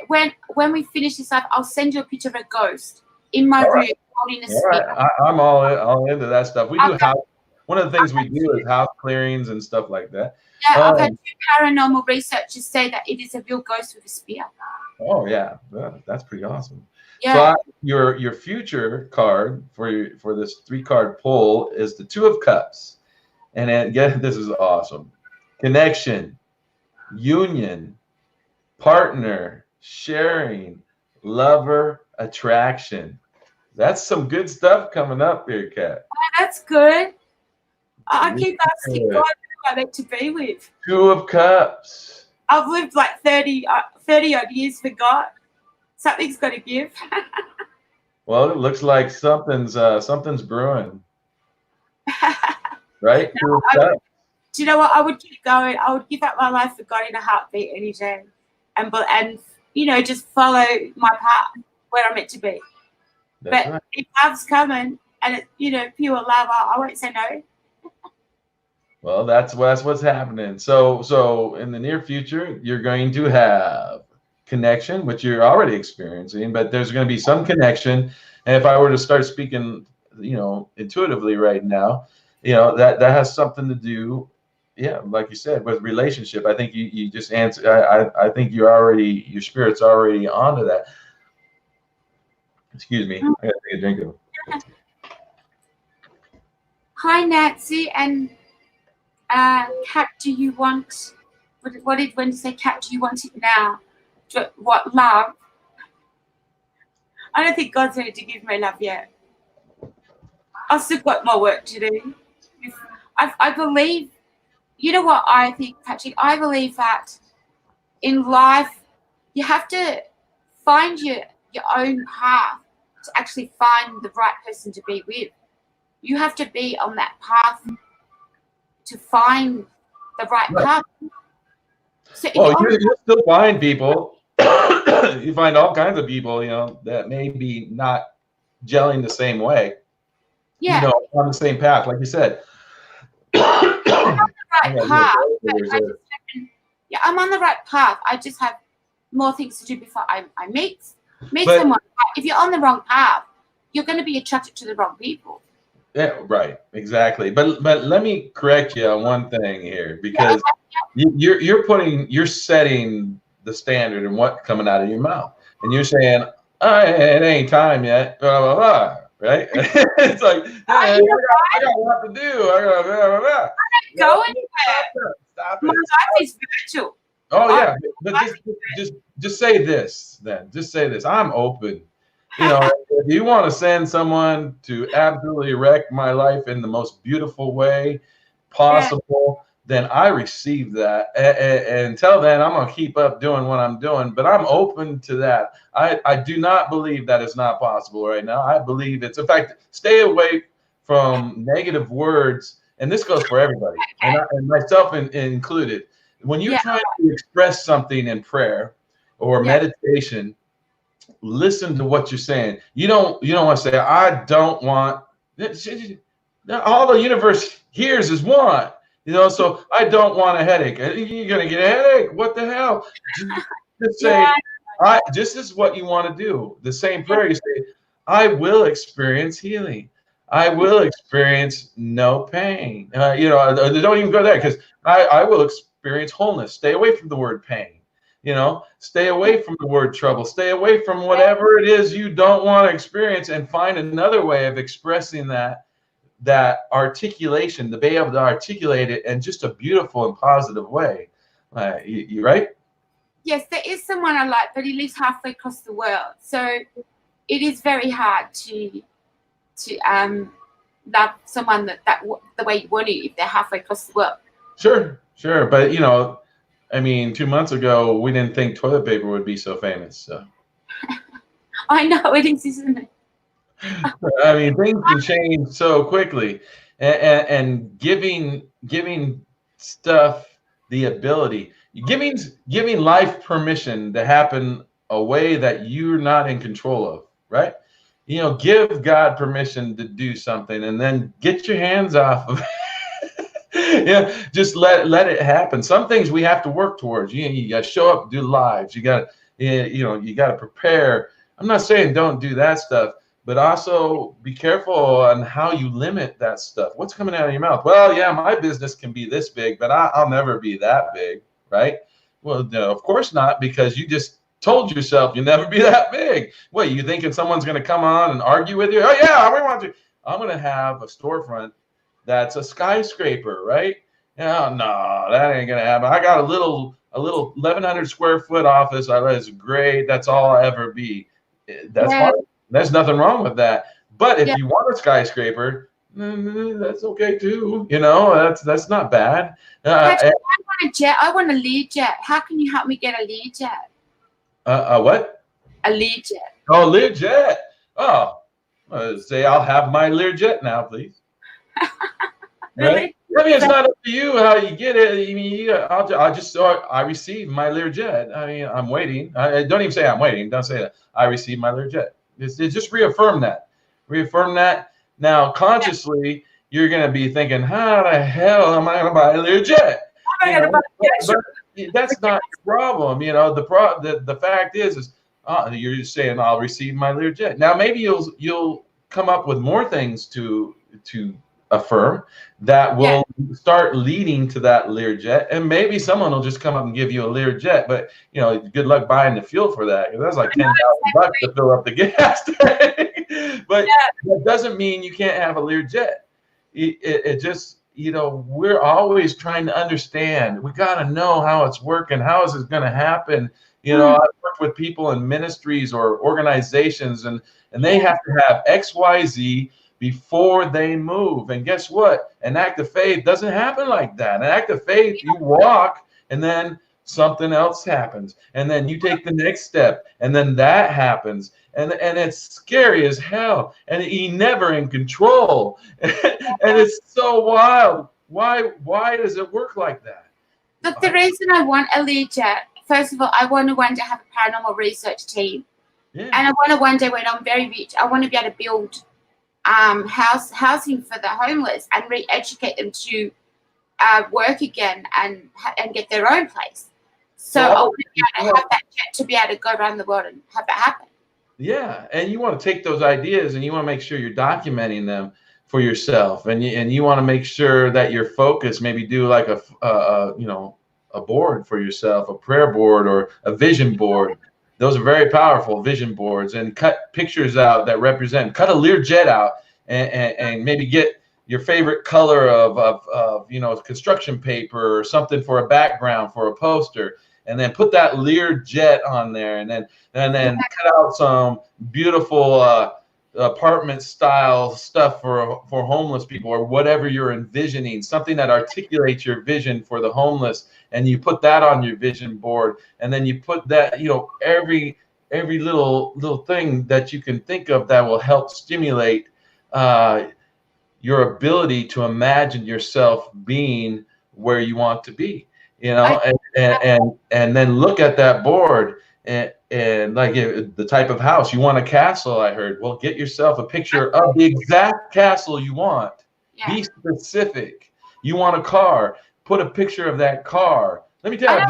When we finish this up, I'll send you a picture of a ghost in my room holding a spear. Right. I'm all into that stuff. We do house. One of the things we do is house clearings and stuff like that. Yeah, I've had 2 paranormal researchers say that it is a real ghost with a spear. Oh yeah, that's pretty awesome. Yeah. So your future card for this 3-card pull is the 2 of Cups, and again, this is awesome. Connection, union, partner, sharing, lover, attraction. That's some good stuff coming up here, Kat. Oh, that's good. I keep asking God who I meant to be with. 2 of Cups. I've lived like 30 odd years for God. Something's got to give. Well, it looks like something's brewing, right? 2 of Cups. Do you know what? I would keep going. I would give up my life for God in a heartbeat any day, and you know, just follow my path where I'm meant to be. That's but right. if love's coming and it's, you know, pure love, I won't say no. Well, that's what's happening. So in the near future, you're going to have connection, which you're already experiencing, but there's going to be some connection. And if I were to start speaking, you know, intuitively right now, you know, that has something to do, yeah, like you said, with relationship. I think you just answered. I think your spirit's already onto that. Excuse me, I gotta take a drink of it. Hi, Nancy and Kat. Do you want? What did Wendy say? Kat, do you want it now? What love? I don't think God's ready to give me love yet. I've still got more work to do. I believe, you know what I think, Patrick? I believe that in life, you have to find your own path to actually find the right person to be with. You have to be on that path to find the right path. So you still find people. You find all kinds of people, you know, that may be not gelling the same way. Yeah. You know, on the same path, like you said. I'm on the right path. I'm on the right path. I just have more things to do before I meet someone. If you're on the wrong path, you're going to be attracted to the wrong people. Yeah, right, exactly. But let me correct you on one thing here, because you're setting the standard and what's coming out of your mouth, and you're saying, it ain't time yet, blah blah blah. Right? It's like, hey, I got a lot to do. I got blah blah blah. I'm not going anywhere. Stop My it. life is virtual. Oh yeah, but just say this then. Just say this. I'm open. You know, if you want to send someone to absolutely wreck my life in the most beautiful way possible, then I receive that. And until then, I'm gonna keep up doing what I'm doing. But I'm open to that. I do not believe that is not possible right now. I believe it's, in fact, stay away from negative words. And this goes for everybody, and myself included. When you're trying to express something in prayer or meditation, listen to what you're saying. You don't want to say, I don't want. All the universe hears is one. You know, so I don't want a headache. You're gonna get a headache. What the hell? Just say, this is what you want to do. The same prayer, you say, I will experience healing. I will experience no pain. You know, don't even go there, because I will experience wholeness. Stay away from the word pain. You know, stay away from the word trouble. Stay away from whatever it is you don't want to experience, and find another way of expressing that articulation, to be able to articulate it in just a beautiful and positive way. You right? Yes, there is someone I like, but he lives halfway across the world. So it is very hard to love someone that the way you want to if they're halfway across the world. Sure. But you know, I mean, 2 months ago, we didn't think toilet paper would be so famous. So, I know it is, isn't it? I mean, things can change so quickly, and giving stuff the ability, giving life permission to happen a way that you're not in control of, right? You know, give God permission to do something, and then get your hands off of it. Yeah, just let it happen. Some things we have to work towards. You got to show up, do lives. You got to, you got to prepare. I'm not saying don't do that stuff, but also be careful on how you limit that stuff. What's coming out of your mouth? Well, yeah, my business can be this big, but I'll never be that big, right? Well, no, of course not, because you just told yourself you'll never be that big. What, you thinking someone's going to come on and argue with you? Oh, yeah, we want you. I'm going to have a storefront that's a skyscraper, right? Yeah, no, that ain't going to happen. I got a little 1,100 square foot office. That's great. That's all I'll ever be. That's fine. There's nothing wrong with that. But if you want a skyscraper, that's okay too. You know, that's not bad. Patrick, I want a jet. I want a Learjet. How can you help me get a Learjet? What? A Learjet. Oh, Learjet. Oh, say I'll have my Learjet now, please. Really? Right? I mean, it's not up to you how you get it. I mean, I received my Learjet. I mean, I'm waiting. I don't even say I'm waiting. Don't say that. I received my Learjet. It's just reaffirm that. Reaffirm that. Now, consciously, you're going to be thinking, how the hell am I going to buy a Learjet? But that's not the problem. You know, the fact is you're just saying I'll receive my Learjet. Now, maybe you'll come up with more things to affirm that will start leading to that Learjet, and maybe someone will just come up and give you a Learjet. But you know, good luck buying the fuel for that, because that's like $10,000 to fill up the gas tank. But that doesn't mean you can't have a Learjet. It just, you know, we're always trying to understand. We got to know how it's working. How is it going to happen? You know, I've worked with people in ministries or organizations, and they have to have X, Y, Z before they move. And guess what? An act of faith doesn't happen like that. An act of faith, you walk, and then something else happens, and then you take the next step, and then that happens, and it's scary as hell, and you're never in control. And it's so wild. Why does it work like that? Look, the reason I want a Learjet, first of all, I want to one day have a paranormal research team. And I want to one day, when I'm very rich, I want to be able to build housing for the homeless and re-educate them to work again and get their own place. So I want to be able to have that jet to be able to go around the world and have that happen. Yeah, and you want to take those ideas and you want to make sure you're documenting them for yourself, and you want to make sure that your focus, maybe do like a board for yourself, a prayer board or a vision board. Those are very powerful vision boards, and cut pictures out that represent, cut a Learjet out, and maybe get your favorite color of construction paper or something for a background for a poster, and then put that Learjet on there, and then cut out some beautiful apartment style stuff for homeless people, or whatever you're envisioning, something that articulates your vision for the homeless, and you put that on your vision board, and then you put that, you know, every little thing that you can think of that will help stimulate your ability to imagine yourself being where you want to be, you know, and then look at that board, and like the type of house you want, a castle, I heard. Well, get yourself a picture of the exact castle you want. Be specific. You want a car, put a picture of that car. Let me tell you,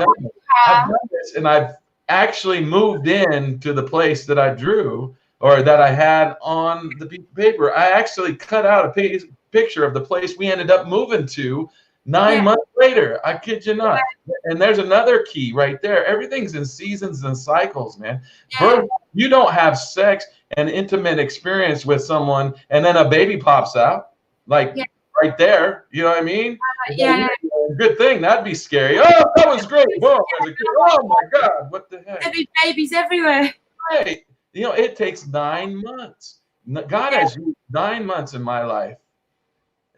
I've done this, and I've actually moved in to the place that I drew, or that I had on the piece of paper. I actually cut out a picture of the place we ended up moving to 9 months later. I kid you not. And there's another key right there. Everything's in seasons and cycles, man. First, you don't have sex and intimate experience with someone, and then a baby pops out, like right there. You know what I mean? Good thing. That'd be scary. Oh, that was great. Boom. Oh my God, what the heck? There'd be babies everywhere. Right. You know, it takes 9 months. God has used 9 months in my life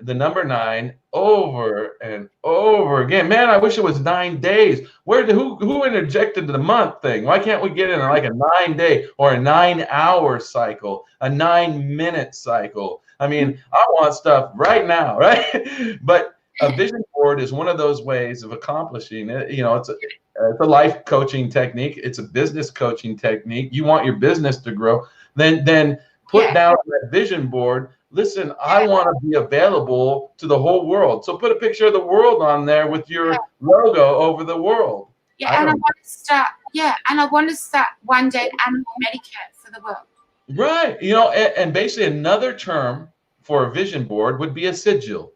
the number 9 over and over again. Man, I wish it was 9 days. Who interjected the month thing? Why can't we get in like a 9-day or a 9-hour cycle, a 9-minute cycle? I mean, I want stuff right now, right? But a vision board is one of those ways of accomplishing it. You know, it's a life coaching technique. It's a business coaching technique. You want your business to grow, then put down that vision board. Listen, I want to be available to the whole world. So put a picture of the world on there with your logo over the world. Yeah, and I want to start. Yeah, and I want to start one day animal Medicare for the world. Right. You know, and basically another term for a vision board would be a sigil.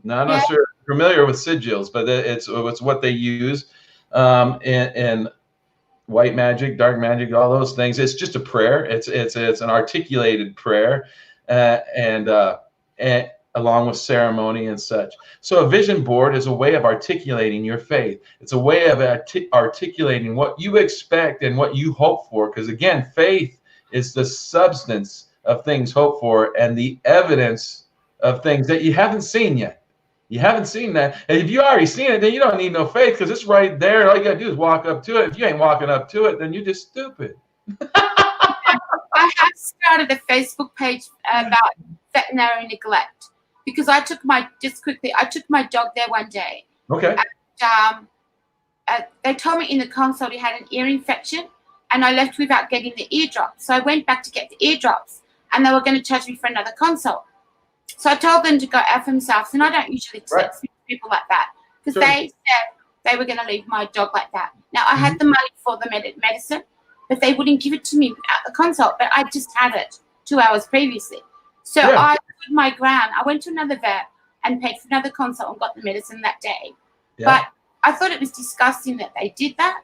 Now, I'm not sure if you're familiar with sigils, but it's what they use in white magic, dark magic, all those things. It's just a prayer. It's an articulated prayer, and along with ceremony and such. So a vision board is a way of articulating your faith. It's a way of articulating what you expect and what you hope for. Because again, faith is the substance of things hoped for and the evidence of things that you haven't seen yet. You haven't seen that. And if you already seen it, then you don't need no faith because it's right there. All you got to do is walk up to it. If you ain't walking up to it, then you're just stupid. I have started a Facebook page about veterinary neglect because I took my dog there one day. Okay. And, they told me in the consult he had an ear infection and I left without getting the eardrops. So I went back to get the eardrops and they were going to charge me for another consult. So I told them to go F themselves, and I don't usually text people like that because they said they were going to leave my dog like that. Now, I had the money for the medicine, but they wouldn't give it to me without the consult, but I just had it 2 hours previously. So I stood my ground. I went to another vet and paid for another consult and got the medicine that day. Yeah. But I thought it was disgusting that they did that,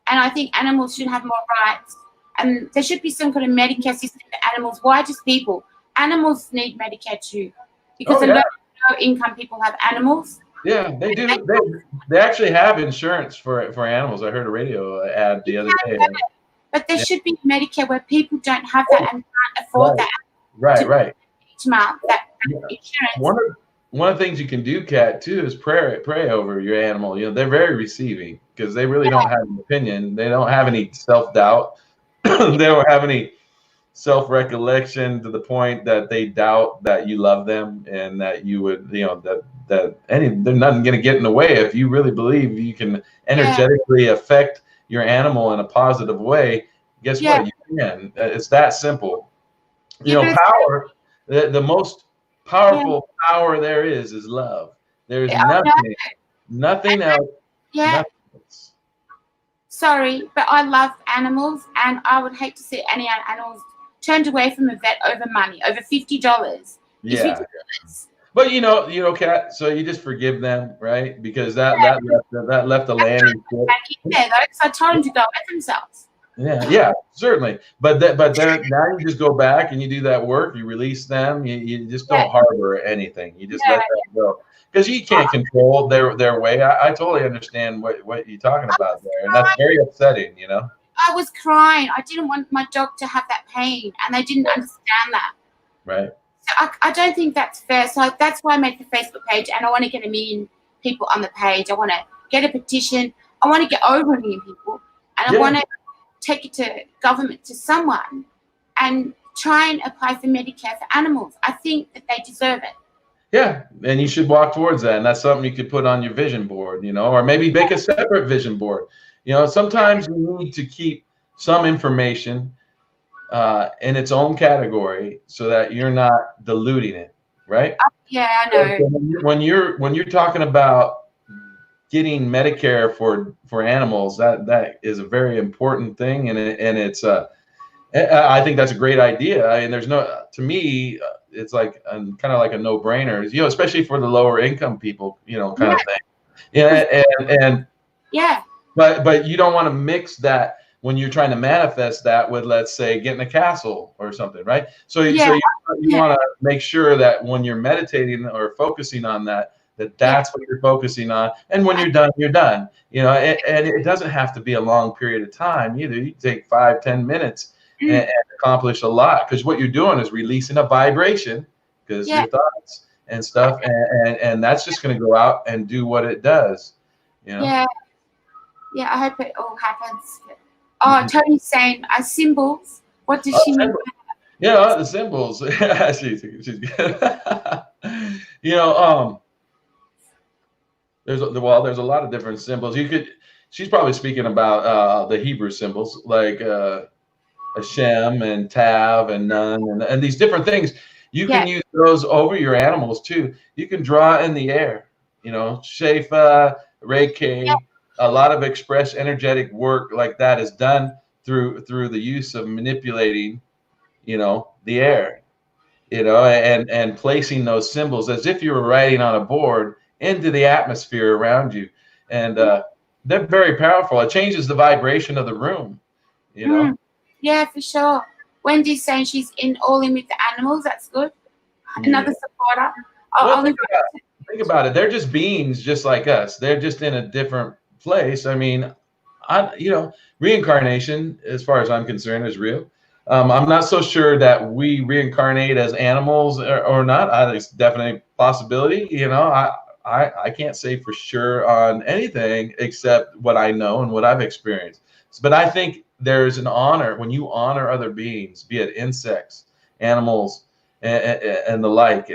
and I think animals should have more rights, and there should be some kind of Medicare system for animals. Why just people? Animals need Medicare too, because a lot of low-income people have animals. Yeah, they do. They actually have insurance for animals. I heard a radio ad the other day. But there should be Medicare where people don't have that and can't afford that. Right. Each month, that insurance. One of the things you can do, Kat, too, is pray over your animal. You know, they're very receiving because they really don't have an opinion. They don't have any self-doubt. They don't have any self-recollection to the point that they doubt that you love them and that you would, you know, they're nothing going to get in the way. If you really believe you can energetically affect your animal in a positive way, guess what? You can. It's that simple. You know, power, the most powerful power there is love. There's nothing else. Yeah. Sorry, but I love animals, and I would hate to see any animals turned away from a vet over money, over $50. Yeah. But you know, Kat. So you just forgive them, right? Because that left the landing. Back in there, though, because I told them to go with themselves. Yeah, certainly. But now you just go back and you do that work. You release them. You just don't harbor anything. You just let them go because you can't control their way. I totally understand what you're talking about there, and that's very upsetting. You know. I was crying. I didn't want my dog to have that pain, and they didn't understand that. Right. So I don't think that's fair. So that's why I made the Facebook page, and I want to get 1 million people on the page. I want to get a petition. I want to get over 1 million people, and I want to take it to government, to someone, and try and apply for Medicare for animals. I think that they deserve it. Yeah, and you should walk towards that, and that's something you could put on your vision board, you know, or maybe make a separate vision board. You know, sometimes you need to keep some information in its own category so that you're not diluting it, right? Yeah, I know. So when you're talking about getting Medicare for animals, that is a very important thing, and it's I think that's a great idea. I mean, there's no, to me, it's like kind of like a no-brainer, you know, especially for the lower income people, you know, kind of thing. Yeah, and But you don't want to mix that when you're trying to manifest that with, let's say, getting a castle or something, right? So you want to make sure that when you're meditating or focusing on that's what you're focusing on. And when you're done, you're done. You know, and it doesn't have to be a long period of time either. You can take 5-10 minutes and accomplish a lot, because what you're doing is releasing a vibration, because your thoughts and stuff, and that's just going to go out and do what it does, you know. Yeah, I hope it all happens. Oh, Tony's saying symbols. What does she mean? Yeah, the symbols. she's good. You know, there's a lot of different symbols. She's probably speaking about the Hebrew symbols like Hashem and Tav and Nun and these different things. You can use those over your animals too. You can draw in the air, you know, Shefa, Reiki. A lot of express energetic work like that is done through the use of manipulating, you know, the air, you know, and placing those symbols as if you were writing on a board into the atmosphere around you. And they're very powerful. It changes the vibration of the room, you know. Yeah, for sure. Wendy's saying she's all in with the animals. That's good. Another supporter. Think about it. They're just beings just like us. They're just in a different place. I mean, you know, reincarnation, as far as I'm concerned, is real. I'm not so sure that we reincarnate as animals or not. It's definitely a possibility. You know, I can't say for sure on anything except what I know and what I've experienced. But I think there's an honor when you honor other beings, be it insects, animals, and the like.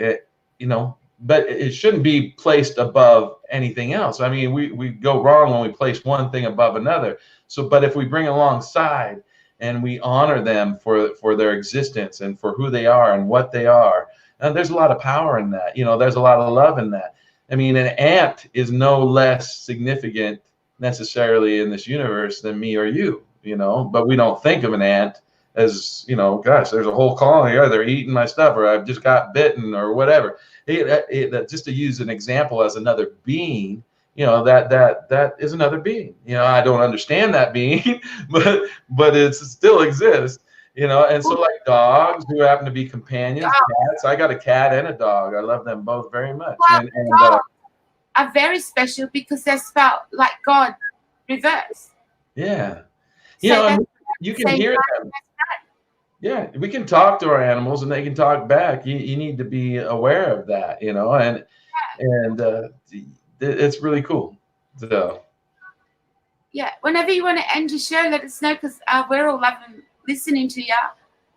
You know, but it shouldn't be placed above anything else. I mean, we go wrong when we place one thing above another. So, but if we bring alongside and we honor them for their existence and for who they are and what they are, there's a lot of power in that. You know, there's a lot of love in that. I mean, an ant is no less significant necessarily in this universe than me or you, you know, but we don't think of an ant as, you know, gosh, there's a whole colony, or they're eating my stuff, or I've just got bitten or whatever. Just to use an example as another being, you know, that is another being. You know, I don't understand that being, but it still exists, you know. And so like dogs who happen to be companions, cats. I got a cat and a dog. I love them both very much. Well, dogs are very special because they're spelled like God reverse. Yeah. You know, you can hear them. Yeah, we can talk to our animals and they can talk back. You need to be aware of that, you know, and it's really cool. So yeah, whenever you want to end your show, let us know because we're all loving listening to you.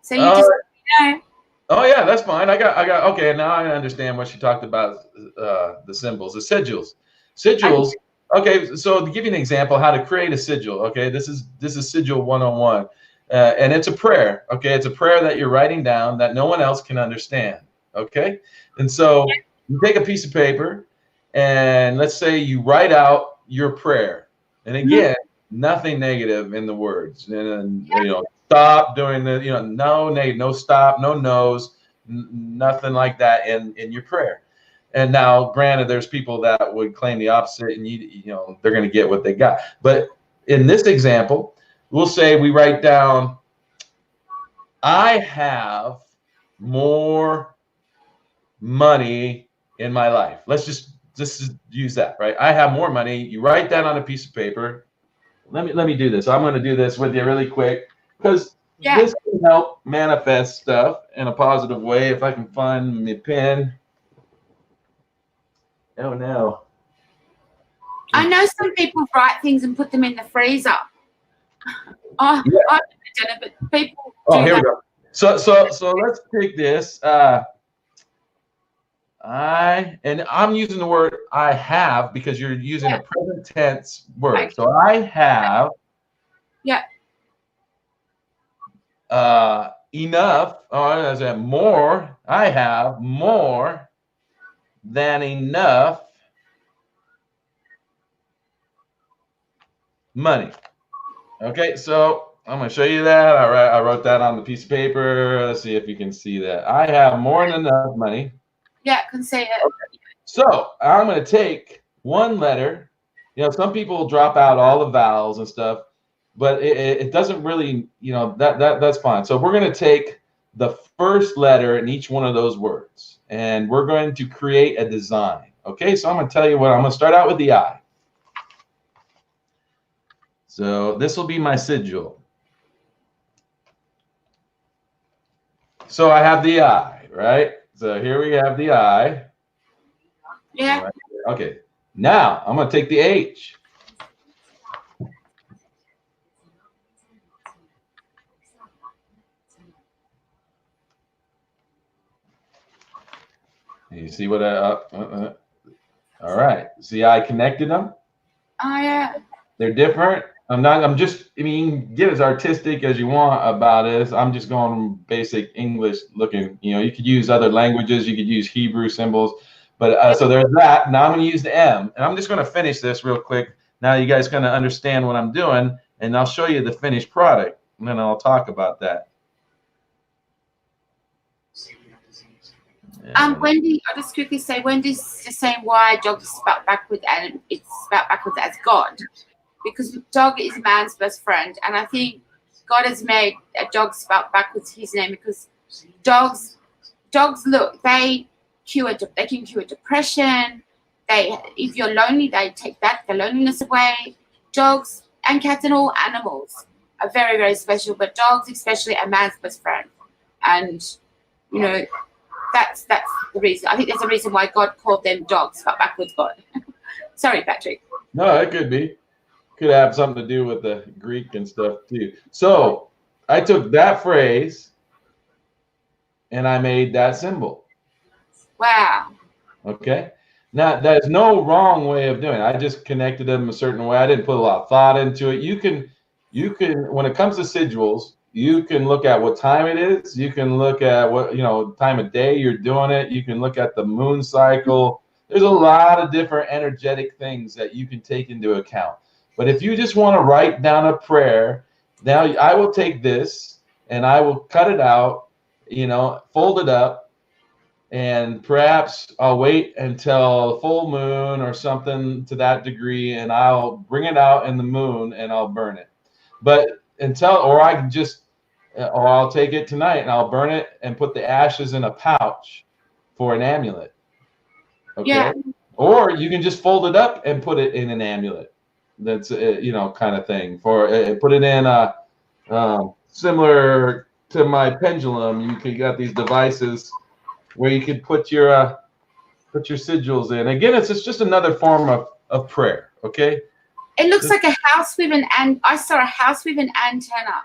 So you just let me know. Oh yeah, that's fine. I got okay, now I understand what she talked about, the symbols, the sigils. Sigils. Okay, so to give you an example how to create a sigil, okay, this is sigil 101. And it's a prayer, okay? It's a prayer that you're writing down that no one else can understand, okay? And so you take a piece of paper and let's say you write out your prayer. And again, nothing negative in the words. And you know, stop doing the, you know, no negative, no stop, no no's, nothing like that in your prayer. And now, granted, there's people that would claim the opposite, and you know, they're going to get what they got. But in this example, we'll say we write down, I have more money in my life. Let's just use that, right? I have more money. You write that on a piece of paper. Let me do this. I'm going to do this with you really quick because this can help manifest stuff in a positive way. If I can find my pen. Oh no. I know some people write things and put them in the freezer. I've never done it, but people do here that. we go. So let's take this. I'm using the word I have because you're using a present tense word. Right. So I have enough, or as a more, I have more than enough money. Okay, so I'm going to show you that. I wrote that on the piece of paper. Let's see if you can see that. I have more than enough money. Yeah, I can see it. Okay. So I'm going to take one letter. You know, some people drop out all the vowels and stuff, but it doesn't really, you know, that's fine. So we're going to take the first letter in each one of those words, and we're going to create a design. Okay, so I'm going to tell you what. I'm going to start out with the I. So this will be my sigil. So I have the I, right? So here we have the I. Yeah. Right. Okay. Now I'm going to take the H. You see what all right. See how I connected them? Oh yeah. They're different. I'm just, I mean, get as artistic as you want about this. I'm just going basic English looking. You know, you could use other languages. You could use Hebrew symbols. But so there's that. Now I'm going to use the M. And I'm just going to finish this real quick. Now you guys going to understand what I'm doing. And I'll show you the finished product. And then I'll talk about that. Wendy, I'll just quickly say, Wendy's just saying why dog is spelled backwards, and it's spelled backwards as God, because dog is man's best friend, and I think God has made a dog spelled backwards his name, because dogs look, they can cure depression. If you're lonely, they take back the loneliness away. Dogs and cats and all animals are very, very special, but dogs especially are man's best friend, and you know. That's the reason. I think there's a reason why God called them dogs, but backwards God. Sorry, Patrick. No, it could be. Could have something to do with the Greek and stuff too. So I took that phrase and I made that symbol. Wow. Okay. Now there's no wrong way of doing it. I just connected them a certain way. I didn't put a lot of thought into it. You can when it comes to sigils, you can look at what time it is. You can look at what, time of day you're doing it. You can look at the moon cycle. There's a lot of different energetic things that you can take into account. But if you just want to write down a prayer, now I will take this and I will cut it out, fold it up, and perhaps I'll wait until full moon or something to that degree, and I'll bring it out in the moon and I'll burn it. But or I'll take it tonight and I'll burn it and put the ashes in a pouch for an amulet. Okay. Yeah. Or you can just fold it up and put it in an amulet. That's kind of thing. For put it in similar to my pendulum. You could got these devices where you could put your sigils in. Again, it's just another form of prayer. Okay. It looks like a house with I saw a house with an antenna.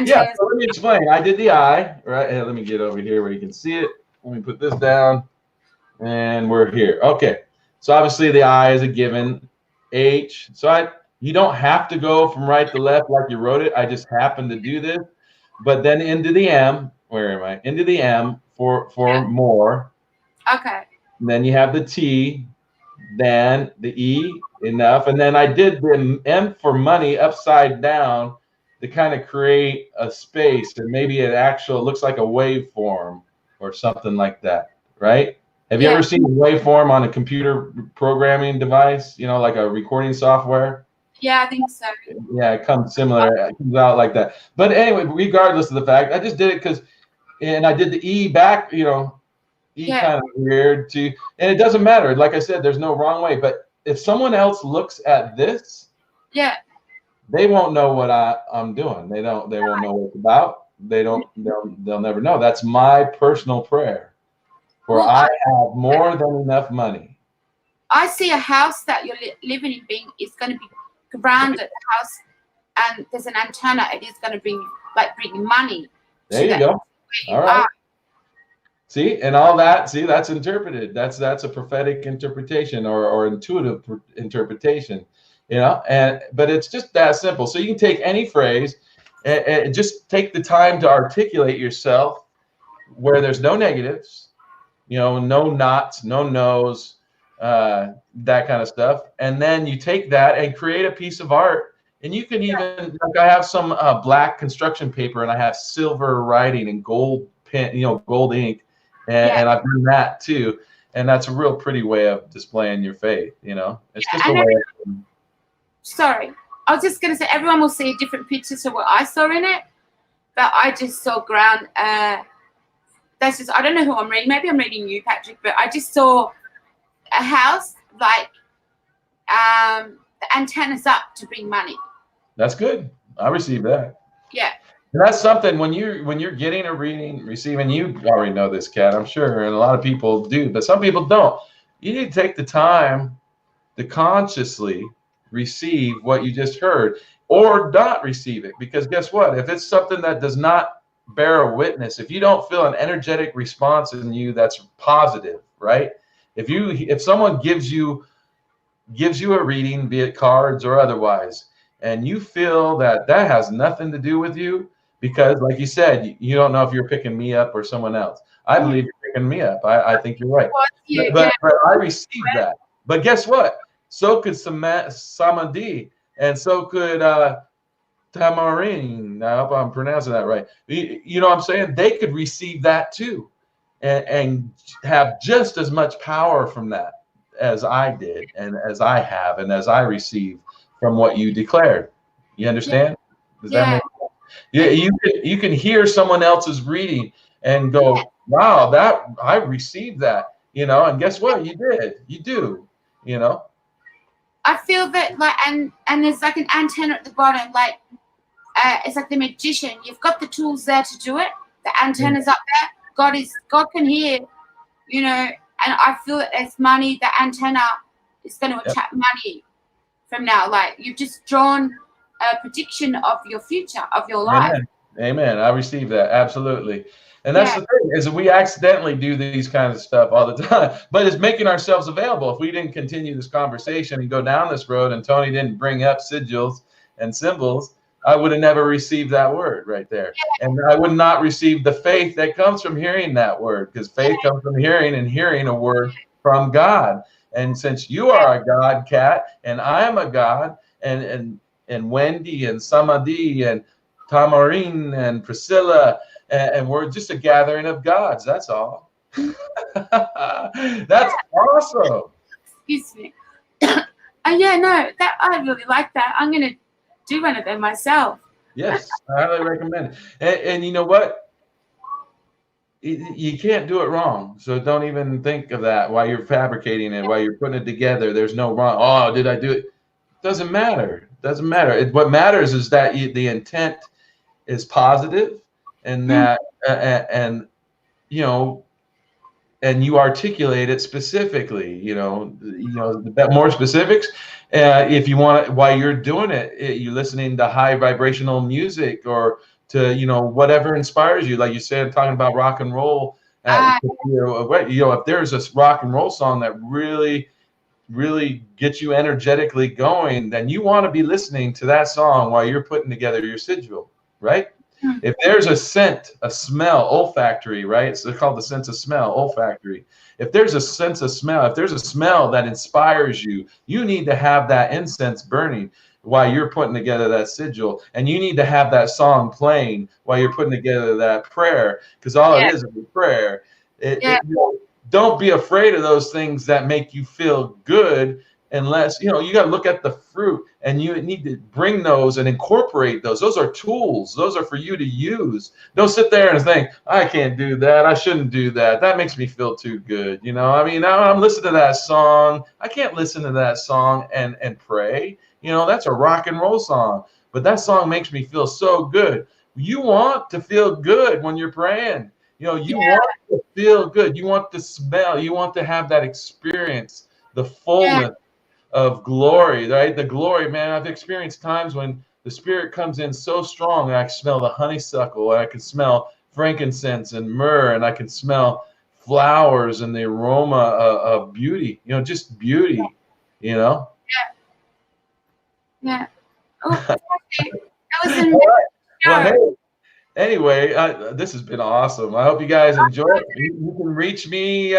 Yeah, so let me explain. I did the eye, right? And let me get over here where you can see it. Let me put this down, and we're here. Okay, so obviously the eye is a given. H. So you don't have to go from right to left like you wrote it. I just happened to do this. But then into the M. Where am I? Into the M for more. Okay. And then you have the T. Then the E. Enough. And then I did the M for money upside down, to kind of create a space, and maybe it looks like a waveform or something like that, right? Have you ever seen a waveform on a computer programming device, like a recording software? Yeah, I think so. Yeah, it comes similar. It comes out like that. But anyway, regardless of the fact, I just did it and I did the E back, E kind of weird too. And it doesn't matter. Like I said, there's no wrong way. But if someone else looks at this, they won't know what I'm doing. They won't know what it's about. They'll never know. That's my personal prayer. For I have more than enough money. I see a house that you're living in is going to be grounded house, and there's an antenna. It is going to bring money. There you go. All right. See, and all that. See, that's interpreted. That's a prophetic interpretation or intuitive interpretation. But it's just that simple. So you can take any phrase and just take the time to articulate yourself where there's no negatives, no nots, no no's, that kind of stuff. And then you take that and create a piece of art. And you can even, I have some black construction paper, and I have silver writing and gold pen, gold ink. And I've done that too. And that's a real pretty way of displaying your faith. It's just a way of, sorry, I was just going to say everyone will see a different picture to what I saw in it, but I just saw ground. That's just, I don't know who I'm reading. Maybe I'm reading you, Patrick, but I just saw a house the antennas up to bring money. That's good. I received that. Yeah. And that's something when you're getting a reading, receiving, you already know this, Kat, I'm sure, and a lot of people do, but some people don't. you need to take the time to consciously receive what you just heard, or not receive it. Because guess what? If it's something that does not bear a witness, if you don't feel an energetic response in you that's positive, right? If someone gives you a reading, be it cards or otherwise, and you feel that has nothing to do with you, because like you said, you don't know if you're picking me up or someone else. I believe you're picking me up. I think you're right. But I received that. But guess what? So could Samadhi, and so could Tamarin. I hope I'm pronouncing that right. You know what I'm saying? They could receive that too, and have just as much power from that as I did, and as I have, and as I receive from what you declared. You understand? Does that make sense? Yeah, you can hear someone else's reading and go, wow, that I received that, you know, and guess what? You did. You do, you know. I feel that, like, and there's like an antenna at the bottom, like it's like the magician. You've got the tools there to do it. The antenna's up there. God can hear, you know, and I feel that there's money. The antenna is going to attract money from now. Like, you've just drawn a prediction of your future, of your life. Amen. I receive that. Absolutely. And that's the thing, is we accidentally do these kinds of stuff all the time, but it's making ourselves available. If we didn't continue this conversation and go down this road, and Tony didn't bring up sigils and symbols, I would have never received that word right there. And I would not receive the faith that comes from hearing that word, because faith comes from hearing, and hearing a word from God. And since you are a God, Kat, and I am a God, and Wendy and Samadhi and Tamarin and Priscilla, and we're just a gathering of gods. That's all. That's awesome. Excuse me. Yeah, no, that I really like that. I'm gonna do one of them myself. Yes, I highly recommend it. And you know what? You can't do it wrong. So don't even think of that while you're fabricating it, while you're putting it together. There's no wrong. Oh, did I do it? Doesn't matter. Doesn't matter. What matters is that the intent is positive, and that and you know, and you articulate it specifically. You know, more specifics. If you want it, while you're doing it, you're listening to high vibrational music, or to, you know, whatever inspires you. Like you said, talking about rock and roll. If there's a rock and roll song that really gets you energetically going, then you want to be listening to that song while you're putting together your sigil, right? If there's a scent, a smell, olfactory, right? It's called the sense of smell, olfactory. If there's a sense of smell, if there's a smell that inspires you, you need to have that incense burning while you're putting together that sigil, and you need to have that song playing while you're putting together that prayer, because all it is a prayer. Don't be afraid of those things that make you feel good, unless, you know, you got to look at the fruit, and you need to bring those and incorporate those. Those are tools. Those are for you to use. Don't sit there and think, I can't do that. I shouldn't do that. That makes me feel too good. You know, I mean, now I'm listening to that song. I can't listen to that song and pray. You know, that's a rock and roll song, but that song makes me feel so good. You want to feel good when you're praying. You know, you want to feel good. You want to smell. You want to have that experience, the fullness of glory, right? The glory, man. I've experienced times when the Spirit comes in so strong, and I can smell the honeysuckle, and I can smell frankincense and myrrh, and I can smell flowers and the aroma of beauty. You know, just beauty. You know. Yeah. Oh, that was amazing. Well, hey. Anyway, this has been awesome. I hope you guys enjoy it. You can reach me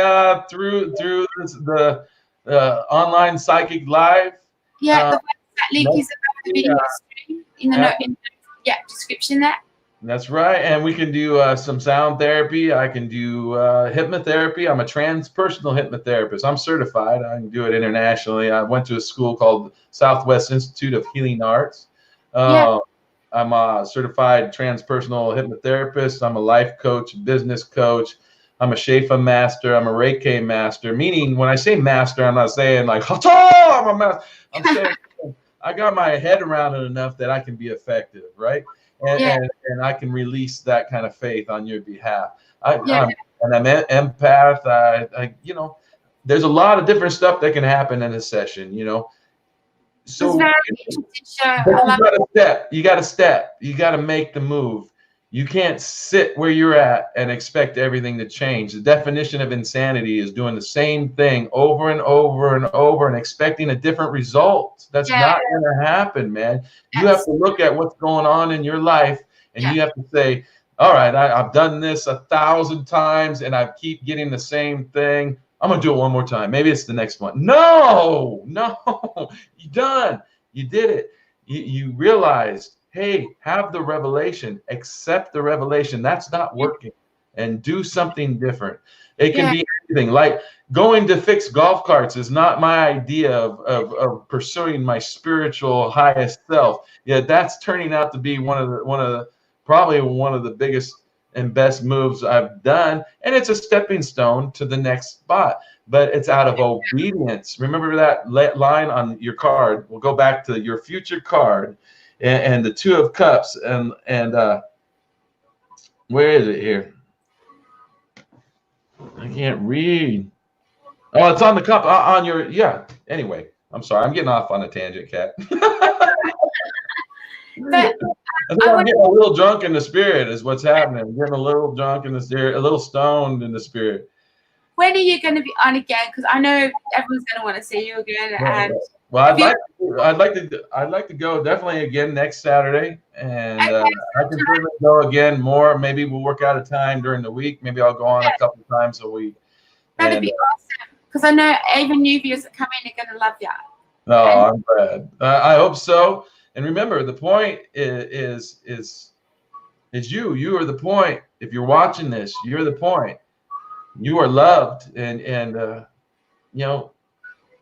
through the online psychic live. Yeah, the website link is above the video stream in the description there. That's right. And we can do some sound therapy. I can do hypnotherapy. I'm a transpersonal hypnotherapist. I'm certified. I can do it internationally. I went to a school called Southwest Institute of Healing Arts. I'm a certified transpersonal hypnotherapist. I'm a life coach, business coach. I'm a Shefa master. I'm a Reiki master. Meaning, when I say master, I'm not saying like, I'm a master. I'm saying I got my head around it enough that I can be effective, right? And I can release that kind of faith on your behalf. I'm an empath. there's a lot of different stuff that can happen in a session, you know. So It's very interesting show. but I love you got to step. You got to make the move. You can't sit where you're at and expect everything to change. The definition of insanity is doing the same thing over and over and over and expecting a different result. That's not going to happen, man. You have to look at what's going on in your life, and you have to say, all right, I've done this 1,000 times, and I keep getting the same thing. I'm going to do it one more time. Maybe it's the next one. No, you're done. You did it. You realized, hey, have the revelation, accept the revelation. That's not working, and do something different. It can be anything. Like going to fix golf carts is not my idea of pursuing my spiritual highest self. Yeah, that's turning out to be probably one of the biggest and best moves I've done, and it's a stepping stone to the next spot. But it's out of obedience. Remember that line on your card. We'll go back to your future card. And the Two of Cups, and where is it here? I can't read. Oh, it's on the cup on your Anyway, I'm sorry, I'm getting off on a tangent, Kat. I'm getting a little drunk in the spirit is what's happening. I'm getting a little drunk in the spirit, a little stoned in the spirit. When are you going to be on again? Because I know everyone's going to want to see you again. And well, I'd like to go definitely again next Saturday, and I can certainly go again more. Maybe we'll work out a time during the week. Maybe I'll go on a couple of times a week. That'd be awesome, because I know even new viewers that come in are going to love you. No, I'm glad. I hope so. And remember, the point is you. You are the point. If you're watching this, you're the point. You are loved, and you know,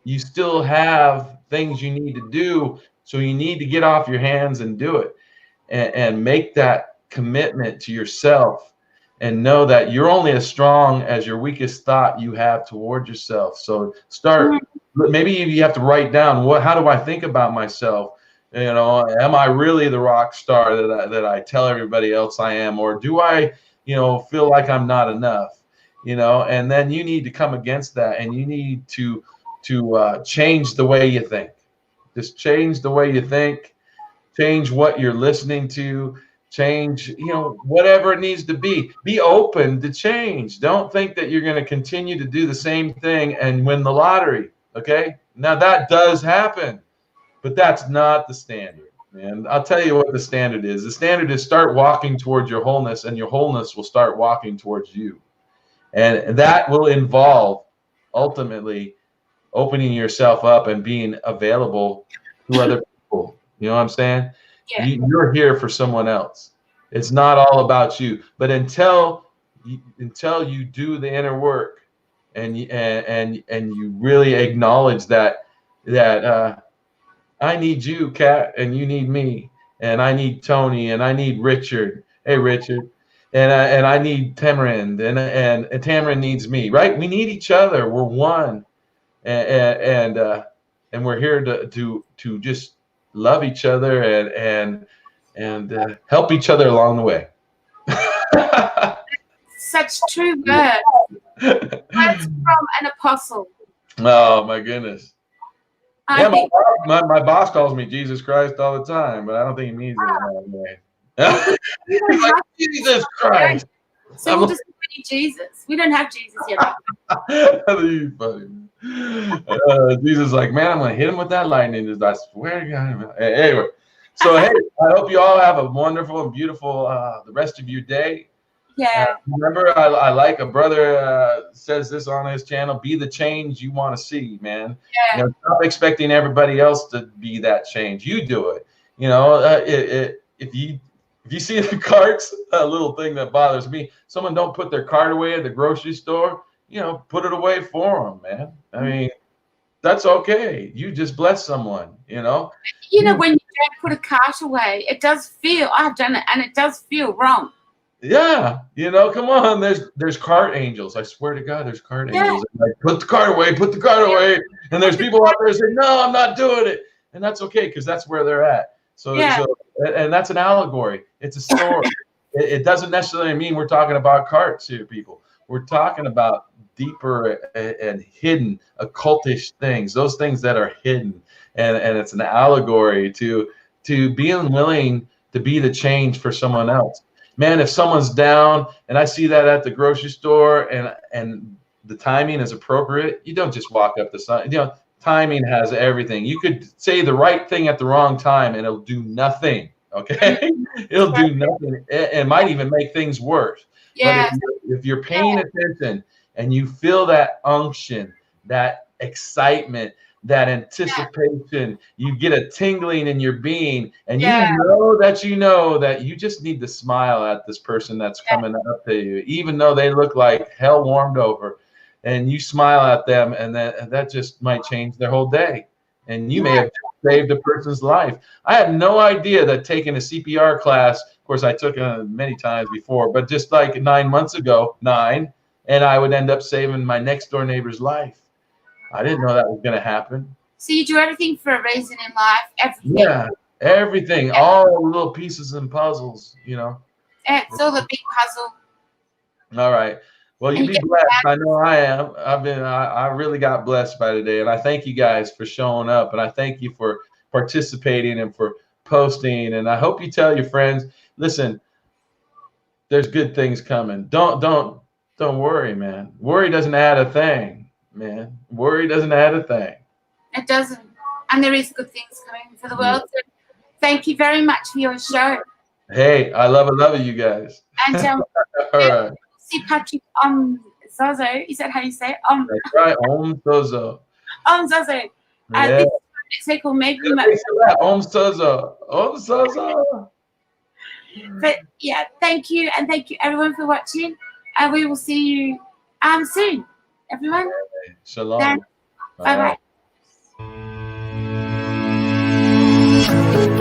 you still have things you need to do, so you need to get off your hands and do it, and make that commitment to yourself, and know that you're only as strong as your weakest thought you have toward yourself. So start. Maybe you have to write down, how do I think about myself? You know, am I really the rock star that I tell everybody else I am, or do I, feel like I'm not enough? And then you need to come against that, and you need to change the way you think. Just change the way you think, change what you're listening to, change, whatever it needs to be. Be open to change. Don't think that you're going to continue to do the same thing and win the lottery. Okay. Now that does happen, but that's not the standard. And I'll tell you what the standard is. The standard is start walking towards your wholeness, and your wholeness will start walking towards you. And that will involve ultimately opening yourself up and being available to other people. You know what I'm saying? Yeah. You're here for someone else. It's not all about you. But until you do the inner work, and you really acknowledge that I need you, Kat, and you need me, and I need Tony, and I need Richard. Hey, Richard. And I need Tamarind, and Tamarind needs me, right? We need each other. We're one, and we're here to just love each other and help each other along the way. Such true words. Words from an apostle. Oh my goodness. My boss calls me Jesus Christ all the time, but I don't think he means it that way. Like, Jesus Christ. So we'll just call Jesus. We don't have Jesus yet. You funny. Jesus like, man, I'm gonna hit him with that lightning. I swear to God. Anyway, so hey, I hope you all have a wonderful and beautiful the rest of your day. Yeah. Remember, I like a brother says this on his channel: be the change you want to see, man. Yeah. Stop expecting everybody else to be that change. You do it. If you see the carts, a little thing that bothers me, someone don't put their cart away at the grocery store, put it away for them, man. I mean, that's okay. You just bless someone, when you don't put a cart away, it does feel, I've done it, and it does feel wrong. Yeah. Come on. There's cart angels. I swear to God, there's cart angels. Like, put the cart away, put the cart away. And there's people out there saying, no, I'm not doing it. And that's okay, because that's where they're at. So and that's an allegory. It's a story. It doesn't necessarily mean we're talking about carts here, people. We're talking about deeper and hidden occultish things, those things that are hidden. And it's an allegory to being willing to be the change for someone else. Man, if someone's down and I see that at the grocery store and the timing is appropriate, you don't just walk up the sign. You know, timing has everything. You could say the right thing at the wrong time and it'll do nothing. Okay, it'll do nothing. It might even make things worse. Yeah. But if you're paying attention and you feel that unction, that excitement, that anticipation, you get a tingling in your being, and you know that you just need to smile at this person that's coming up to you, even though they look like hell warmed over, and you smile at them, and that just might change their whole day. And you may have saved a person's life. I had no idea that taking a CPR class, of course, I took it many times before, but just like 9 months ago, and I would end up saving my next door neighbor's life. I didn't know that was going to happen. So you do everything for a reason in life. Everything. Yeah, everything, all the little pieces and puzzles, you know. It's all a big puzzle. All right. Well, you be blessed. I know I am. I really got blessed by today, and I thank you guys for showing up, and I thank you for participating and for posting, and I hope you tell your friends, listen, there's good things coming. Don't worry, man. Worry doesn't add a thing, man. Worry doesn't add a thing. It doesn't, and there is good things coming for the world. So thank you very much for your show. Hey, I love you guys. And all right. see Patrick Zozo. Is that how you say it? That's right. Zozo. Zozo. Yeah. This is next called Maybe. Zozo. Zozo. But yeah, thank you, and thank you everyone for watching. And we will see you soon, everyone. Shalom. Bye bye.